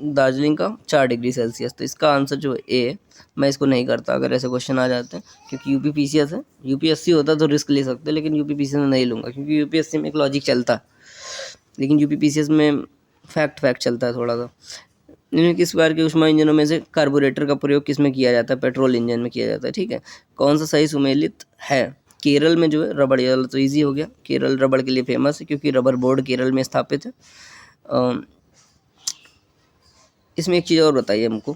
दार्जिलिंग का 4 डिग्री सेल्सियस। तो इसका आंसर जो है ए, मैं इसको नहीं करता अगर ऐसे क्वेश्चन आ जाते हैं, क्योंकि यूपी पीसीएस है। यूपीएससी होता तो रिस्क ले सकते, लेकिन यूपी पीसीएस में नहीं लूँगा, क्योंकि यूपीएससी में एक लॉजिक चलता है, लेकिन यूपी पीसीएस में फैक्ट चलता है थोड़ा सा। निम्न किस प्रकार के ऊष्मा इंजनों में से कार्बोरेटर का प्रयोग किस में किया जाता है? पेट्रोल इंजन में किया जाता है, ठीक है। कौन सा सही सुमेलित है? केरल में जो है रबड़, ये वाला तो ईजी हो गया, केरल रबड़ के लिए फेमस है क्योंकि रबर बोर्ड केरल में स्थापित है। इसमें एक चीज़ और बताइए हमको,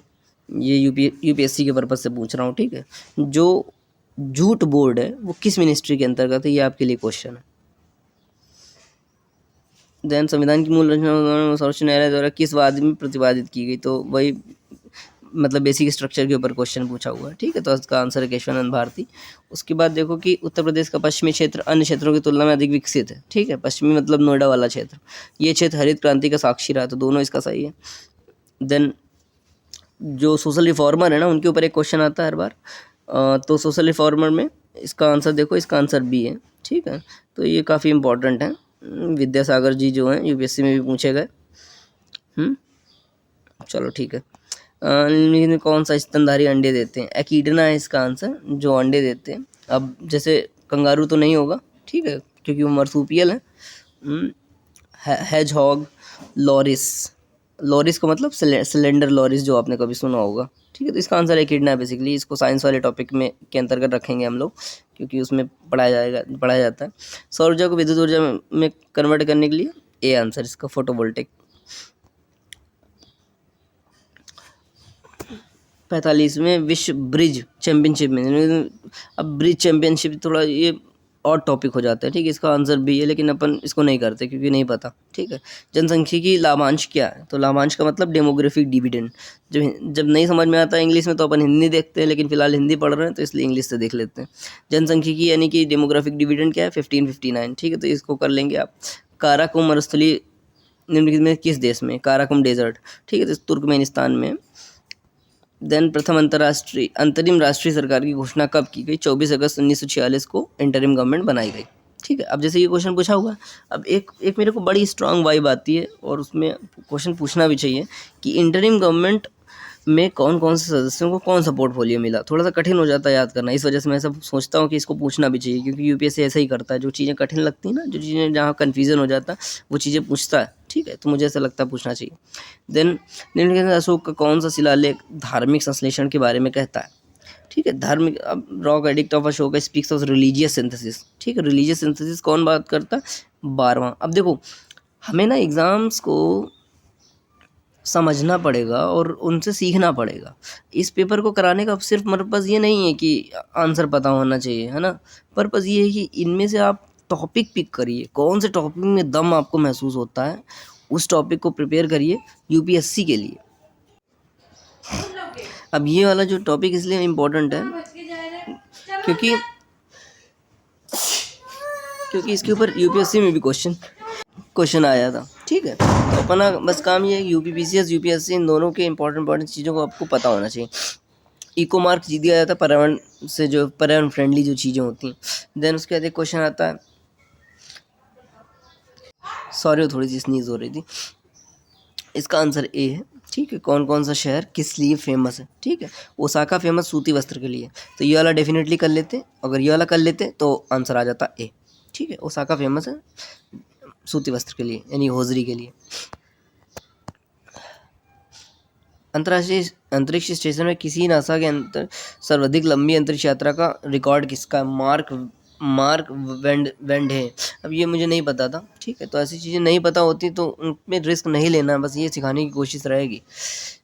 ये यूपीएससी के पर्पज़ से पूछ रहा हूँ, ठीक है। जो जूट बोर्ड है वो किस मिनिस्ट्री के अंतर्गत है? ये आपके लिए क्वेश्चन है। देन संविधान की मूल रचना सर्वोच्च न्यायालय द्वारा किस वाद में प्रतिपादित की गई? तो वही मतलब बेसिक स्ट्रक्चर के ऊपर क्वेश्चन पूछा हुआ है, ठीक है। तो इसका आंसर है केशवानंद भारती। उसके बाद देखो कि उत्तर प्रदेश का पश्चिमी क्षेत्र अन्य क्षेत्रों की तुलना में अधिक विकसित है, ठीक है। पश्चिमी मतलब नोएडा वाला क्षेत्र, ये क्षेत्र हरित क्रांति का साक्षी रहा, तो दोनों इसका सही है। देन जो सोशल रिफॉर्मर है ना, उनके ऊपर एक क्वेश्चन आता है हर बार, तो सोशल रिफॉर्मर में इसका आंसर देखो, इसका आंसर बी है, ठीक है। तो ये काफ़ी इंपॉर्टेंट है, विद्यासागर जी जो हैं यूपीएससी में भी पूछे गए। चलो ठीक है। निम्नलिखित में कौन सा स्तनधारी अंडे देते हैं? एक्रीडना है इसका आंसर, जो अंडे देते हैं। अब जैसे कंगारू तो नहीं होगा, ठीक है, क्योंकि वो मर्सूपियल है। हेजहॉग, लॉरिस, लॉरिस का मतलब सिलेंडर लॉरिस, जो आपने कभी सुना होगा, ठीक है। तो इसका आंसर एक्रीडना है बेसिकली। इसको साइंस वाले टॉपिक में के अंतर्गत रखेंगे हम लोग, क्योंकि उसमें पढ़ाया जाता है। सौर ऊर्जा को विद्युत ऊर्जा में कन्वर्ट करने के लिए ए आंसर इसका, फोटोवोल्टिक। 45वें विश्व ब्रिज चैंपियनशिप में, अब ब्रिज चैंपियनशिप थोड़ा ये और टॉपिक हो जाता है, ठीक है। इसका आंसर भी है, लेकिन अपन इसको नहीं करते क्योंकि नहीं पता, ठीक है। जनसांख्यिकी लाभांश क्या है? तो लाभांश का मतलब डेमोग्राफिक डिविडेंड। जब नहीं समझ में आता है इंग्लिश में तो अपन हिंदी देखते हैं, लेकिन फिलहाल हिंदी पढ़ रहे हैं तो इसलिए इंग्लिश से देख लेते हैं। जनसांख्यिकी यानी कि डेमोग्राफिक डिविडेंड क्या है? 1559, ठीक है। तो इसको कर लेंगे आप। काराकोरम मरुस्थली निम्नलिखित में किस देश में? काराकोरम डेजर्ट, ठीक है, तो तुर्कमेनिस्तान में। देन प्रथम अंतरिम राष्ट्रीय सरकार की घोषणा कब की गई? 24 अगस्त 1946 को इंटरिम गवर्नमेंट बनाई गई, ठीक है। अब जैसे ये क्वेश्चन पूछा हुआ है, अब एक मेरे को बड़ी स्ट्रांग वाइब आती है और उसमें क्वेश्चन पूछना भी चाहिए कि इंटरिम गवर्नमेंट में कौन कौन से सदस्यों को कौन सा पोर्टफोलियो मिला। थोड़ा सा कठिन हो जाता है याद करना, इस वजह से मैं सब सोचता हूँ कि इसको पूछना भी चाहिए, क्योंकि यूपीएससी ऐसा ही करता है, जो चीज़ें कठिन लगती हैं ना, जो चीज़ें जहाँ कन्फ्यूज़न हो जाता है वो चीज़ें पूछता है, ठीक है। तो मुझे ऐसा लगता है पूछना चाहिए। देन निम्नलिखित में अशोक का कौन सा शिलालेख धार्मिक संश्लेषण के बारे में कहता है? ठीक है, धार्मिक। अब rock edict of Ashok speaks of religious synthesis, ठीक है। रिलीजियस सिंथेसिस कौन बात करता है? 12वां। अब देखो, हमें ना एग्ज़ाम्स को समझना पड़ेगा और उनसे सीखना पड़ेगा। इस पेपर को कराने का सिर्फ पर्पज़ ये नहीं है कि आंसर पता होना चाहिए, है ना। पर्पज़ ये है कि इनमें से आप टॉपिक पिक करिए, कौन से टॉपिक में दम आपको महसूस होता है, उस टॉपिक को प्रिपेयर करिए यूपीएससी के लिए। अब ये वाला जो टॉपिक इसलिए इम्पोर्टेंट है क्योंकि इसके ऊपर यूपीएससी में भी क्वेश्चन आया था, ठीक है। तो अपना बस काम ये है कि यूपीएससी इन दोनों के इंपॉर्टेंट चीज़ों को आपको पता होना चाहिए। इको मार्क दिया जाता है पर्यावरण से, जो पर्यावरण फ्रेंडली जो चीज़ें होती हैं। देन उसके बाद एक क्वेश्चन आता है, सॉरी थोड़ी सी स्नीज हो रही थी। इसका आंसर ए है, ठीक है। कौन कौन सा शहर किस लिए फेमस है? ठीक है, ओसाका फेमस सूती वस्त्र के लिए। तो ये वाला डेफिनेटली कर लेते, अगर ये वाला कर लेते तो आंसर आ जाता ए, ठीक है। ओसाका फेमस है सूती वस्त्र के लिए, यानी होजरी के लिए। अंतर्राष्ट्रीय अंतरिक्ष स्टेशन में किसी नासा के अंतर सर्वाधिक लंबी अंतरिक्ष यात्रा का रिकॉर्ड किसका? मार्क मार्क वेंड है। अब ये मुझे नहीं पता था, ठीक है। तो ऐसी चीज़ें नहीं पता होती तो उनमें रिस्क नहीं लेना, बस ये सिखाने की कोशिश रहेगी,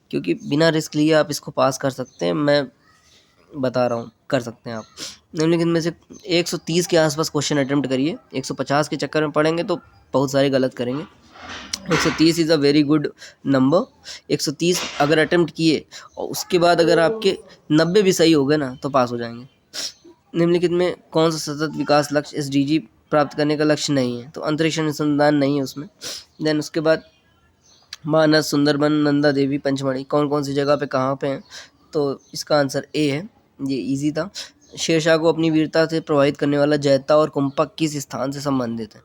क्योंकि बिना रिस्क लिए आप इसको पास कर सकते हैं। मैं बता रहा हूँ, कर सकते हैं आप। निम्नलिखित में से 130 के आसपास क्वेश्चन अटेम्प्ट करिए। 150 के चक्कर में पढ़ेंगे तो बहुत सारे गलत करेंगे। 130 is a very good number. 130 अगर अटेम्प्ट किए और उसके बाद अगर आपके 90 भी सही हो गए ना तो पास हो जाएंगे। निम्नलिखित में कौन सा सतत विकास लक्ष्य SDG प्राप्त करने का लक्ष्य नहीं है? तो अंतरिक्ष अनुसंधान नहीं है उसमें। देन उसके बाद मानस, सुंदरबन, नंदा देवी, पंचमढ़ी कौन कौन सी जगह पे कहाँ पे हैं? तो इसका आंसर ए है, ये इजी था। शेरशाह को अपनी वीरता से प्रभावित करने वाला जैता और कुंपक किस स्थान से संबंधित है?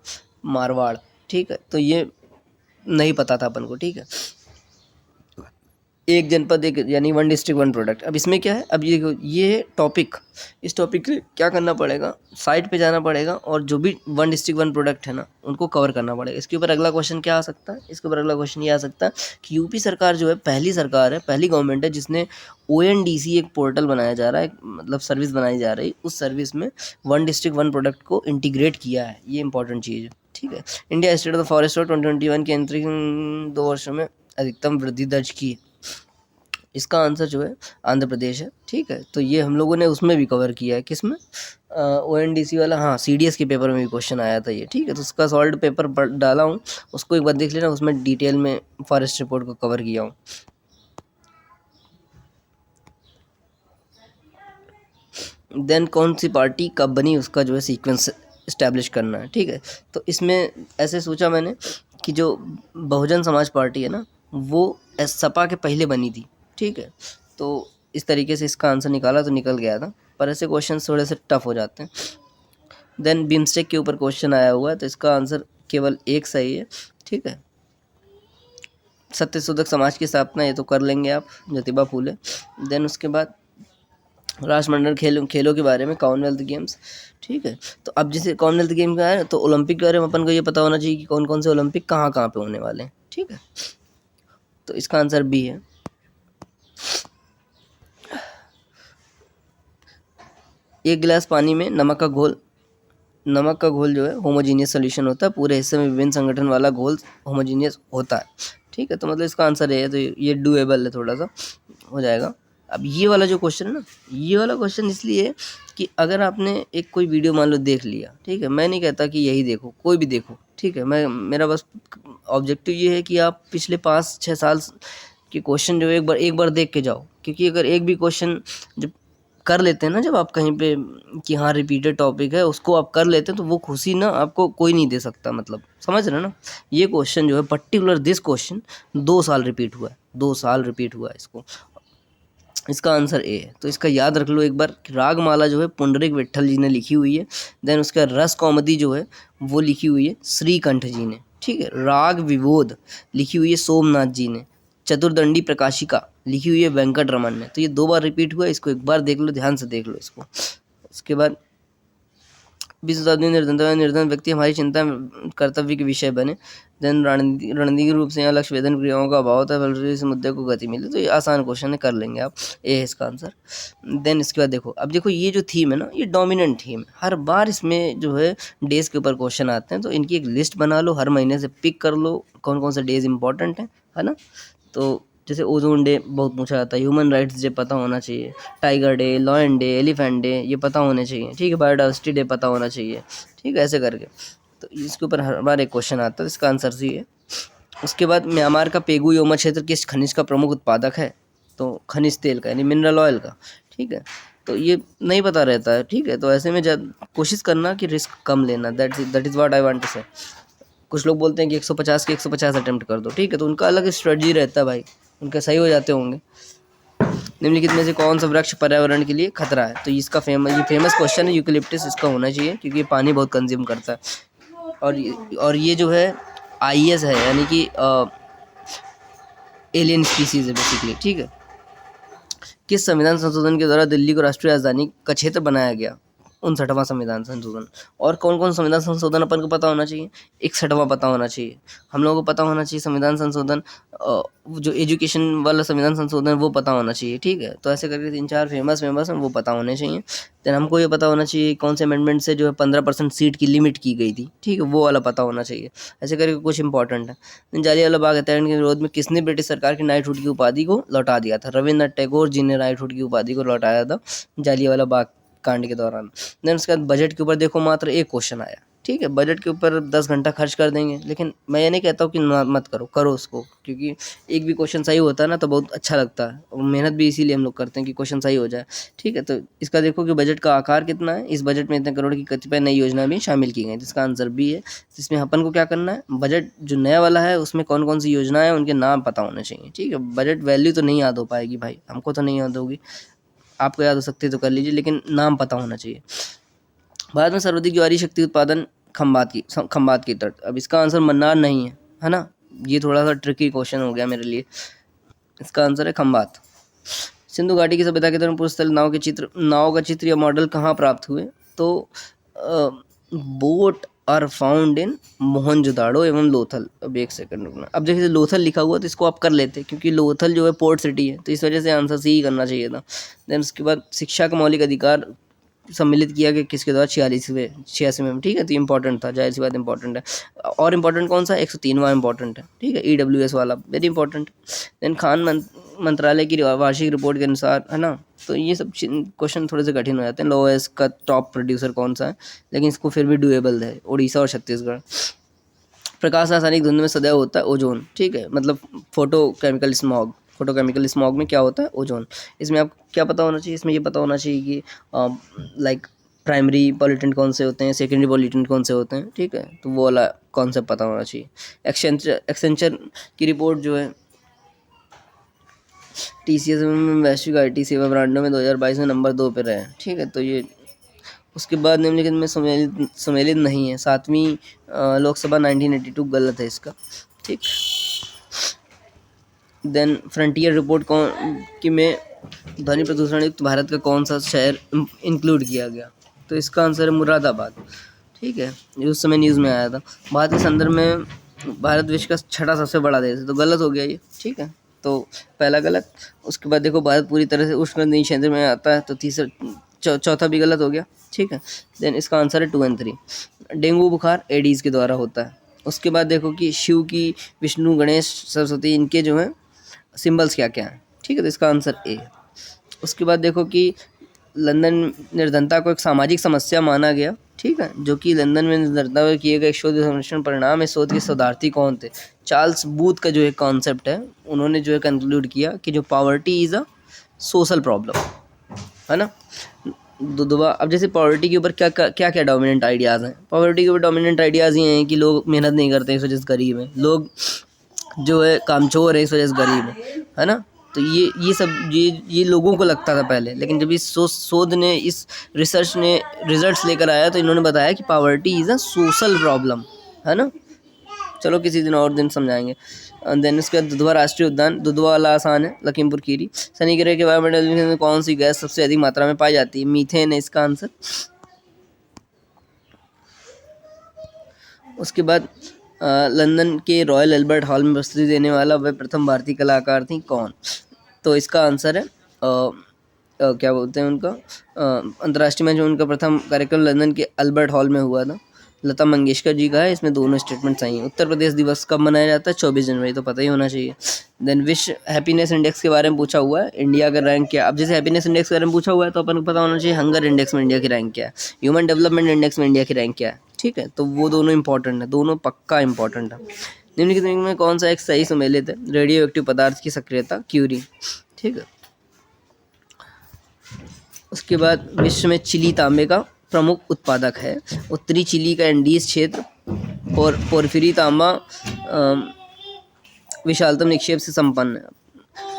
मारवाड़, ठीक है। तो ये नहीं पता था अपन को, ठीक है। एक जनपद एक, यानी वन डिस्ट्रिक्ट वन प्रोडक्ट। अब इसमें क्या है, अब ये टॉपिक, इस टॉपिक के लिए क्या करना पड़ेगा, साइट पे जाना पड़ेगा और जो भी वन डिस्ट्रिक्ट वन प्रोडक्ट है ना उनको कवर करना पड़ेगा। इसके ऊपर अगला क्वेश्चन क्या आ सकता है, इसके ऊपर अगला क्वेश्चन ये आ सकता है कि यूपी सरकार जो है पहली सरकार है, पहली गवर्नमेंट है जिसने ONDC एक पोर्टल बनाया जा रहा है, मतलब सर्विस बनाई जा रही है, उस सर्विस में वन डिस्ट्रिक्ट वन प्रोडक्ट को इंटीग्रेट किया है। ये इंपॉर्टेंट चीज़ है, ठीक है। India state of the forest 2021 के अंतरिक्ष 2 वर्षों में अधिकतम वृद्धि दर्ज की। इसका आंसर जो है आंध्र प्रदेश है, ठीक है। तो ये हम लोगों ने उसमें भी कवर किया है, किसमें, ONDC वाला, हाँ CDS के पेपर में भी क्वेश्चन आया था ये, ठीक है। तो उसका सॉल्व पेपर डाला हूँ, उसको एक बार देख लेना, उसमें डिटेल में फॉरेस्ट रिपोर्ट को कवर किया हूँ। देन कौन सी पार्टी कब बनी, उसका जो है सीक्वेंस इस्टेब्लिश करना है, ठीक है। तो इसमें ऐसे सोचा मैंने कि जो बहुजन समाज पार्टी है ना वो सपा के पहले बनी थी, ठीक है। तो इस तरीके से इसका आंसर निकाला तो निकल गया था, पर ऐसे क्वेश्चन थोड़े से टफ हो जाते हैं। देन बिम्स्टेक के ऊपर क्वेश्चन आया हुआ है, तो इसका आंसर केवल एक सही है, ठीक है। सत्यशोधक समाज की स्थापना, ये तो कर लेंगे आप, ज्योतिबा फूले। देन उसके बाद राष्ट्रमंडल खेलों के बारे में, कॉमनवेल्थ गेम्स, ठीक है। तो अब जैसे कॉमनवेल्थ गेम का है तो ओलंपिक के बारे में अपन को ये पता होना चाहिए कि कौन कौन से ओलंपिक कहाँ कहाँ पे होने वाले हैं, ठीक है। तो इसका आंसर बी है। एक गिलास पानी में नमक का घोल जो है होमोजीनियस सोल्यूशन होता है, पूरे हिस्से में विभिन्न संगठन वाला घोल होमोजीनियस होता है, ठीक है। तो मतलब इसका आंसर है, तो ये डूएबल है, थोड़ा सा हो जाएगा। अब ये वाला जो क्वेश्चन है ना, ये वाला क्वेश्चन इसलिए कि अगर आपने एक कोई वीडियो मान लो देख लिया, ठीक है, मैं नहीं कहता कि यही देखो, कोई भी देखो, ठीक है, मेरा बस ऑब्जेक्टिव ये है कि आप पिछले 5-6 साल के क्वेश्चन जो एक बार देख के जाओ, क्योंकि अगर एक भी क्वेश्चन जब कर लेते हैं ना, जब आप कहीं पे कि हाँ रिपीटेड टॉपिक है उसको आप कर लेते हैं तो वो खुशी ना आपको कोई नहीं दे सकता, मतलब समझ रहे हैं ना। ये क्वेश्चन जो है पर्टिकुलर दिस क्वेश्चन 2 साल रिपीट हुआ है, 2 साल रिपीट हुआ है इसको। इसका आंसर ए है। तो इसका याद रख लो एक बार, रागमाला जो है पुंडरीक विट्ठल जी ने लिखी हुई है। देन उसका रस कौमुदी जो है वो लिखी हुई है श्रीकंठ जी ने, ठीक है। राग विबोध लिखी हुई है सोमनाथ जी ने। चतुर्दंडी प्रकाशिका लिखी हुई है वेंकट रमन ने। तो ये 2 बार रिपीट हुआ है, इसको एक बार देख लो, ध्यान से देख लो इसको। उसके बाद 20 शताब्दी में निर्धन व्यक्ति हमारी चिंता कर्तव्य के विषय बने। देन रणनीतिक रूप से यहाँ लक्ष्य वेधन क्रियाओं का अभाव होता है, फलस्वरूप इस मुद्दे को गति मिले। तो ये आसान क्वेश्चन है, कर लेंगे आप, ए है इसका आंसर। देन इसके बाद देखो, अब देखो ये जो थीम है ना, ये डोमिनेंट थीम है, हर बार इसमें जो है डेज के ऊपर क्वेश्चन आते हैं। तो इनकी एक लिस्ट बना लो, हर महीने से पिक कर लो कौन कौन से डेज इंपॉर्टेंट है ना। तो जैसे ओजोन डे बहुत पूछा जाता है, ह्यूमन राइट्स डे पता होना चाहिए, tiger day, lion day, elephant day ये पता होने चाहिए, ठीक है। बायोडाइवर्सिटी डे पता होना चाहिए, ठीक है, ऐसे करके। तो इसके ऊपर हर बार एक क्वेश्चन आता है, इसका आंसर सी है। उसके बाद म्यांमार का पेगु योमा क्षेत्र किस खनिज का प्रमुख उत्पादक है? तो खनिज तेल का, यानी मिनरल ऑयल का, ठीक है। तो ये नहीं पता रहता है, ठीक है। तो ऐसे में कोशिश करना कि रिस्क कम लेना, that is what I want to say. कुछ लोग बोलते हैं कि 150 के 150 अटेम्प्ट कर दो, ठीक है। तो उनका अलग स्ट्रेटजी रहता है भाई, उनके सही हो जाते होंगे। निम्नलिखित में से कौन सा वृक्ष पर्यावरण के लिए खतरा है? तो इसका ये फेमस क्वेश्चन है, यूकेलिप्टस इसका होना चाहिए, क्योंकि ये पानी बहुत कंज्यूम करता है। और ये जो है IS है, यानी कि एलियन स्पीसीज है बेसिकली, ठीक है। किस संविधान संशोधन के द्वारा दिल्ली को राष्ट्रीय राजधानी का क्षेत्र बनाया गया? 59वां संविधान संशोधन। और कौन कौन संविधान संशोधन अपन को पता होना चाहिए? 61वां पता होना चाहिए। हम लोगों को पता होना चाहिए संविधान संशोधन, जो एजुकेशन वाला संविधान संशोधन वो पता होना चाहिए, ठीक है। तो ऐसे करके 3-4 फेमस हैं वो पता होने चाहिए। देन हमको ये पता होना चाहिए कौन से अमेंडमेंट से जो है 15% सीट की लिमिट की गई थी, ठीक है, वो वाला पता होना चाहिए। ऐसे करके कुछ इंपॉर्टेंट है। देन जालियांवाला बाग हत्याकांड के विरोध में किसने ब्रिटिश सरकार की नाइटहुड की उपाधि को लौटा दिया था? रविन्द्रनाथ टैगोर जी ने नाइटहुड की उपाधि को लौटाया था जालियांवाला बाग कांड के दौरान। देन उसके बाद बजट के ऊपर देखो मात्र एक क्वेश्चन आया, ठीक है। बजट के ऊपर 10 घंटा खर्च कर देंगे, लेकिन मैं ये नहीं कहता हूँ कि मत करो उसको, क्योंकि एक भी क्वेश्चन सही होता है ना तो बहुत अच्छा लगता है, और मेहनत भी इसीलिए हम लोग करते हैं कि क्वेश्चन सही हो जाए, ठीक है। तो इसका देखो कि बजट का आकार कितना है। इस बजट में इतने करोड़ की कतिपय नई योजना भी शामिल की गई, जिसका आंसर भी है। जिसमें अपन को क्या करना है, बजट जो नया वाला है उसमें कौन कौन सी योजना है उनके नाम पता होने चाहिए, ठीक है। बजट वैल्यू तो नहीं याद हो पाएगी भाई, हमको तो नहीं याद होगी, आपको याद हो सकती है तो कर लीजिए, लेकिन नाम पता होना चाहिए। भारत में सर्वाधिक ज्वारी शक्ति उत्पादन खंबात की तट। अब इसका आंसर मन्नार नहीं है ना, ये थोड़ा सा ट्रिकी क्वेश्चन हो गया मेरे लिए। इसका आंसर है खंबात। सिंधु घाटी की सभ्यता के दौरान पुरुषस्थल नाव का चित्र या मॉडल कहाँ प्राप्त हुए? तो boat are found in Mohenjodaro एवं लोथल। अब एक सेकंड रुकना, अब जैसे लोथल लिखा हुआ तो इसको आप कर लेते, क्योंकि लोथल जो है पोर्ट सिटी है, तो इस वजह से आंसर सी ही करना चाहिए था। देन उसके बाद शिक्षा का मौलिक अधिकार सम्मिलित किया गया किसके द्वारा? 86वें में, ठीक है। तो इंपॉर्टेंट था, जाहिर सी बात इंपॉर्टेंट है। और इंपॉर्टेंट कौन सा? 103वां इंपॉर्टेंट है, ठीक है, EWS वाला, वेरी इंपॉर्टेंट। देन खान मंत्रालय की वार्षिक रिपोर्ट के अनुसार, है ना, तो ये सब क्वेश्चन थोड़े से कठिन हो जाते हैं। लोएस का टॉप प्रोड्यूसर कौन सा है, लेकिन इसको फिर भी डुएबल है, उड़ीसा और छत्तीसगढ़। प्रकाश रासायनिक धुंध में सदैव होता है ओजोन, ठीक है, मतलब फोटोकेमिकल स्मॉग में क्या होता है? ओजोन। इसमें आप क्या पता होना चाहिए? इसमें ये पता होना चाहिए कि लाइक प्राइमरी पॉल्यूटेंट कौन से होते हैं, सेकेंडरी पॉल्यूटेंट कौन से होते हैं, ठीक है। तो वो वाला कॉन्सेप्ट पता होना चाहिए। एक्सेंचर की रिपोर्ट जो है TCS में वैश्विक IT सेवा ब्रांडों में 2022 में नंबर 2 पे रहे, ठीक है। तो ये उसके बाद निम्नलिखित में सम्मिलित नहीं है। 7वीं लोकसभा 1982 गलत है इसका, ठीक। देन फ्रंटियर रिपोर्ट में ध्वनि प्रदूषण युक्त भारत का कौन सा शहर इंक्लूड किया गया? तो इसका आंसर है मुरादाबाद, ठीक है, ये उस समय न्यूज़ में आया था। भारत के संदर्भ में भारत विश्व का 6ठा सबसे बड़ा देश है, तो गलत हो गया ये, ठीक है। तो पहला गलत। उसके बाद देखो भारत पूरी तरह से उष्णकटिबंधीय क्षेत्र में आता है, तो चौथा भी गलत हो गया, ठीक है। देन इसका आंसर है 2 और 3। डेंगू बुखार एडीज़ के द्वारा होता है। उसके बाद देखो कि शिव की, विष्णु, गणेश, सरस्वती, इनके जो हैं सिंबल्स क्या क्या हैं, ठीक है। तो इसका आंसर ए। उसके बाद देखो कि लंदन निर्धनता को एक सामाजिक समस्या माना गया, ठीक है, जो कि लंदन में निर्धनता पर किए गए शोध सर्वेक्षण परिणाम है। शोध के शोधार्थी कौन थे? चार्ल्स बूथ का जो एक कॉन्सेप्ट है, उन्होंने जो है कंक्लूड किया कि जो poverty is a social problem, है ना। दुदुबा। अब जैसे पॉवर्टी के ऊपर क्या क्या डोमिनेंट आइडियाज़ हैं? पॉवर्टी के ऊपर डोमिनेंट आइडियाज़ ये हैं कि लोग मेहनत नहीं करते इस वजह से गरीब हैं, लोग जो है कामचोर है इस वजह से गरीब है ना। तो ये सब ये लोगों को लगता था पहले, लेकिन जब इस शोध ने, इस रिसर्च ने रिजल्ट्स लेकर आया तो इन्होंने बताया कि poverty is a social problem, है ना। चलो किसी दिन और दिन समझाएंगे। देन इसके बाद दुधवा राष्ट्रीय उद्यान, दुधवा वाला आसान है, लखीमपुर खीरी। शनि ग्रह के वायुमंडल में कौन सी गैस सबसे अधिक मात्रा में पाई जाती है? मीथेन है इसका आंसर। उसके बाद लंदन के रॉयल एल्बर्ट हॉल में प्रस्तुति देने वाला वह प्रथम भारतीय कलाकार थी कौन? तो इसका आंसर है क्या बोलते हैं उनका, अंतर्राष्ट्रीय मैच में उनका प्रथम कार्यक्रम लंदन के अल्बर्ट हॉल में हुआ था। लता मंगेशकर जी का है, इसमें दोनों स्टेटमेंट सही हैं। उत्तर प्रदेश दिवस कब मनाया जाता है? 24 जनवरी, तो पता ही होना चाहिए। देन विश्व हैप्पीनेस इंडेक्स के बारे में पूछा हुआ है, इंडिया का रैंक क्या? अब जैसे हैप्पीनेस इंडेक्स के बारे में पूछा हुआ है तो अपन को पता होना चाहिए हंगर इंडेक्स में इंडिया की रैंक क्या है, ह्यूमन डेवलपमेंट इंडेक्स में इंडिया की रैंक क्या है, ठीक है। तो वो दोनों इंपॉर्टेंट है, दोनों पक्का इंपॉर्टेंट है। निम्नलिखित में कौन सा एक सही सम्मिलित है? रेडियो एक्टिव पदार्थ की सक्रियता क्यूरी, ठीक है। उसके बाद विश्व में चिली तांबे का प्रमुख उत्पादक है। उत्तरी चिली का एंडीज क्षेत्र और पोर्फिरी तांबा विशालतम निक्षेप से संपन्न है,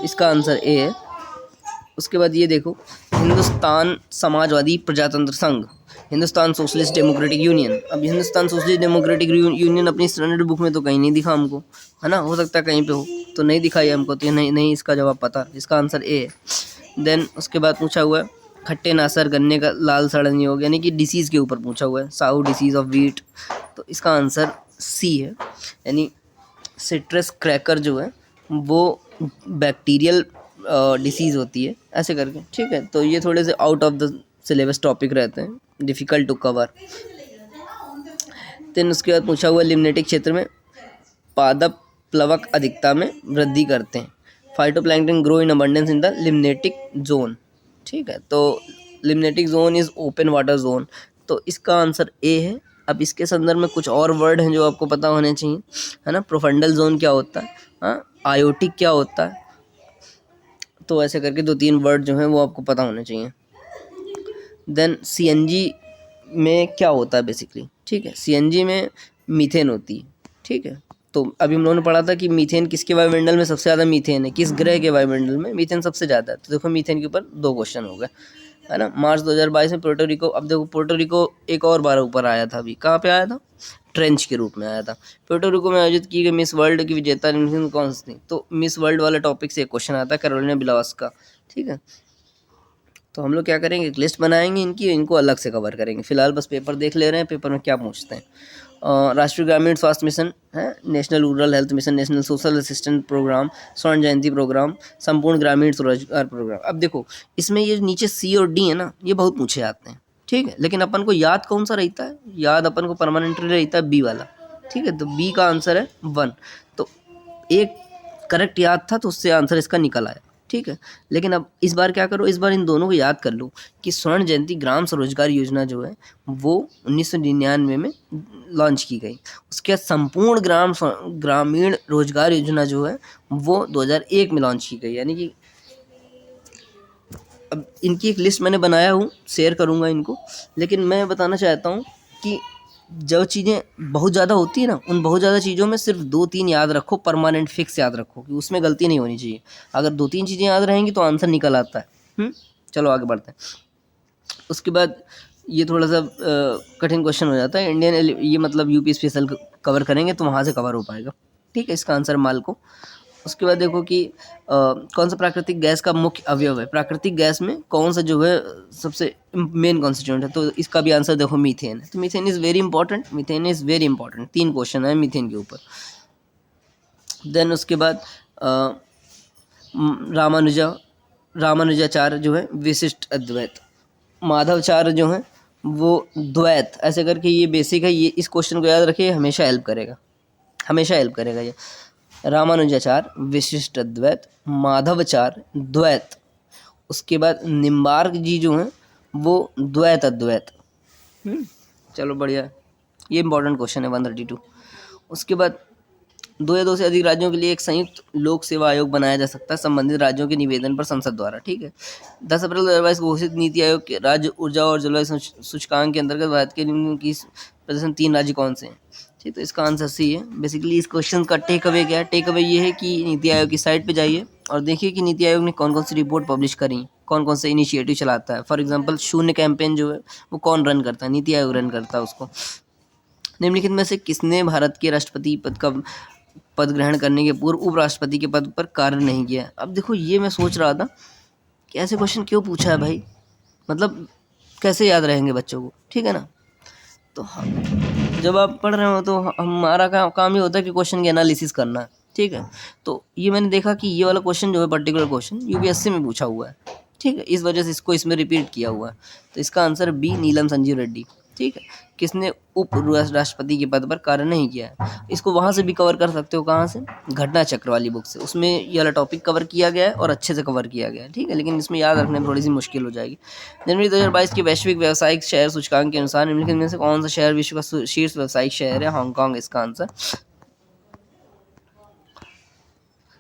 इसका आंसर ए है। उसके बाद ये देखो, हिंदुस्तान समाजवादी प्रजातंत्र संघ, हिंदुस्तान सोशलिस्ट डेमोक्रेटिक यूनियन। अब हिंदुस्तान सोशलिस्ट डेमोक्रेटिक यूनियन अपनी स्टैंडर्ड बुक में तो कहीं नहीं दिखा हमको, है ना, हो सकता है कहीं पे हो, तो नहीं दिखाई हमको, तो नहीं इसका जवाब पता, इसका आंसर ए है। देन उसके बाद पूछा हुआ है खट्टे नासर गन्ने का लाल सड़न योग, यानी कि डिसीज़ के ऊपर पूछा हुआ है, साउ डिसीज़ ऑफ वीट। तो इसका आंसर सी है, यानी सिट्रस क्रैकर जो है वो बैक्टीरियल डिसीज़ होती है, ऐसे करके, ठीक है। तो ये थोड़े से out of the syllabus topic रहते हैं, डिफ़िकल्ट टू कवर। देन उसके बाद पूछा हुआ लिम्नेटिक क्षेत्र में पादप प्लवक अधिकता में वृद्धि करते हैं। Phytoplankton grow in abundance in the limnetic zone, ठीक है। तो limnetic zone is open water zone, तो इसका आंसर ए है। अब इसके संदर्भ में कुछ और वर्ड हैं जो आपको पता होने चाहिए, है ना। प्रोफंडल जोन क्या होता है, हाँ, आयोटिक क्या होता है, तो ऐसे करके 2-3 वर्ड जो हैं वो आपको पता होने चाहिए। देन सीएनजी में क्या होता है बेसिकली, ठीक है। सीएनजी में मीथेन होती है, ठीक है। तो अभी हम लोगों ने पढ़ा था कि मीथेन किसके वायुमंडल में सबसे ज़्यादा मीथेन है, किस ग्रह के वायुमंडल में मीथेन सबसे ज़्यादा है। तो देखो मीथेन के ऊपर 2 क्वेश्चन हो गए, है ना। मार्च 2022 में पोर्टो रिको, अब देखो पोर्टो रिको एक और बार ऊपर आया था, अभी कहाँ पे आया था, ट्रेंच के रूप में आया था। पोर्टो रिको में आयोजित की गई मिस वर्ल्ड की विजेता कौन सी थी, तो मिस वर्ल्ड वाला टॉपिक से एक क्वेश्चन आता है, कैरोलिना बिलावस्का, ठीक है। तो हम लोग क्या करेंगे, एक लिस्ट बनाएंगे इनकी, इनको अलग से कवर करेंगे। फिलहाल बस पेपर देख ले रहे हैं, पेपर में क्या पूछते हैं। राष्ट्रीय ग्रामीण स्वास्थ्य मिशन है, national rural health mission, national social assistant programme, स्वर्ण जयंती प्रोग्राम, संपूर्ण ग्रामीण स्वरोजगार प्रोग्राम। अब देखो इसमें ये नीचे सी और डी है ना, ये बहुत पूछे जाते हैं, ठीक है। लेकिन अपन को याद कौन सा रहता है, याद अपन को परमानेंटली रहता है बी वाला, ठीक है। तो बी का आंसर है 1। तो एक करेक्ट याद था तो उससे आंसर इसका निकल आया, ठीक है। लेकिन अब इस बार क्या करो, इस बार इन दोनों को याद कर लो कि स्वर्ण जयंती ग्राम स्वरोजगार योजना जो है वो 1999 में लॉन्च की गई। उसके बाद संपूर्ण ग्रामीण रोजगार योजना जो है वो 2001 में लॉन्च की गई। यानी कि अब इनकी एक लिस्ट मैंने बनाया हूँ, शेयर करूँगा इनको। लेकिन मैं बताना चाहता हूँ कि जो चीज़ें बहुत ज़्यादा होती है ना, उन बहुत ज़्यादा चीज़ों में सिर्फ 2-3 याद रखो, परमानेंट फिक्स याद रखो, कि उसमें गलती नहीं होनी चाहिए। अगर 2-3 चीज़ें याद रहेंगी तो आंसर निकल आता है। चलो आगे बढ़ते हैं। उसके बाद ये थोड़ा सा कठिन क्वेश्चन हो जाता है, इंडियन ये मतलब यूपी स्पेशल कवर करेंगे तो वहाँ से कवर हो पाएगा, ठीक है। इसका आंसर मालको। उसके बाद देखो कि कौन सा प्राकृतिक गैस का मुख्य अवयव है, प्राकृतिक गैस में कौन सा जो है सबसे मेन कॉन्स्टिट्यूएंट है, तो इसका भी आंसर देखो मीथेन है। तो methane is very important, methane is very important. 3 question है मीथेन के ऊपर। देन उसके बाद रामानुजाचार्य जो है विशिष्ट अद्वैत, माधवाचार्य जो है वो द्वैत, ऐसे करके ये बेसिक है। ये इस क्वेश्चन को याद रखिए, हमेशा हेल्प करेगा, हमेशा हेल्प करेगा ये। रामानुजाचार्य विशिष्ट अद्वैत, माधवाचार्य द्वैत, उसके बाद निम्बार्क जी जो हैं वो द्वैत अद्वैत। चलो बढ़िया, ये इंपॉर्टेंट क्वेश्चन है 132। उसके बाद 2 या 2 से अधिक राज्यों के लिए एक संयुक्त लोक सेवा आयोग बनाया जा सकता है संबंधित राज्यों के निवेदन पर संसद द्वारा, ठीक है। 10 अप्रैल 2022 को घोषित नीति आयोग के राज्य ऊर्जा और जलवायु सूचकांक के अंतर्गत भारत के निम्न की प्रदर्शन 3 राज्य कौन से हैं, ठीक। तो इसका आंसर सी है। बेसिकली इस क्वेश्चन का टेक अवे क्या है, टेक अवे ये है कि नीति आयोग की साइट पे जाइए और देखिए कि नीति आयोग ने कौन कौन सी रिपोर्ट पब्लिश करी, कौन कौन से इनिशिएटिव चलाता है। फॉर एग्जांपल शून्य कैंपेन जो है वो कौन रन करता है, नीति आयोग रन करता है उसको। निम्नलिखित में से किसने भारत के राष्ट्रपति पद ग्रहण करने के पूर्व उपराष्ट्रपति के पद पर कार्य नहीं किया। अब देखो ये मैं सोच रहा था कि ऐसे क्वेश्चन क्यों पूछा है भाई, मतलब कैसे याद रहेंगे बच्चों को, ठीक है ना। तो जब आप पढ़ रहे हो तो हमारा काम ही होता है कि क्वेश्चन की एनालिसिस करना है, ठीक है। तो ये मैंने देखा कि ये वाला क्वेश्चन जो है पर्टिकुलर क्वेश्चन यूपीएससी में पूछा हुआ है, ठीक है। इस वजह से इसको इसमें रिपीट किया हुआ है। तो इसका आंसर बी नीलम संजीव रेड्डी, ठीक है। किसने उप राष्ट्रपति के पद पर कार्य नहीं किया है, इसको वहाँ से भी कवर कर सकते हो, कहाँ से, घटना चक्र वाली बुक से। उसमें ये वाला टॉपिक कवर किया गया है और अच्छे से कवर किया गया है, ठीक है। लेकिन इसमें याद रखने में थोड़ी सी मुश्किल हो जाएगी। जनवरी 2022 के वैश्विक व्यावसायिक शहर सूचकांक के अनुसार निम्नलिखित में से कौन सा शहर विश्व का शीर्ष व्यावसायिक शहर है, हांगकांग इसका आंसर।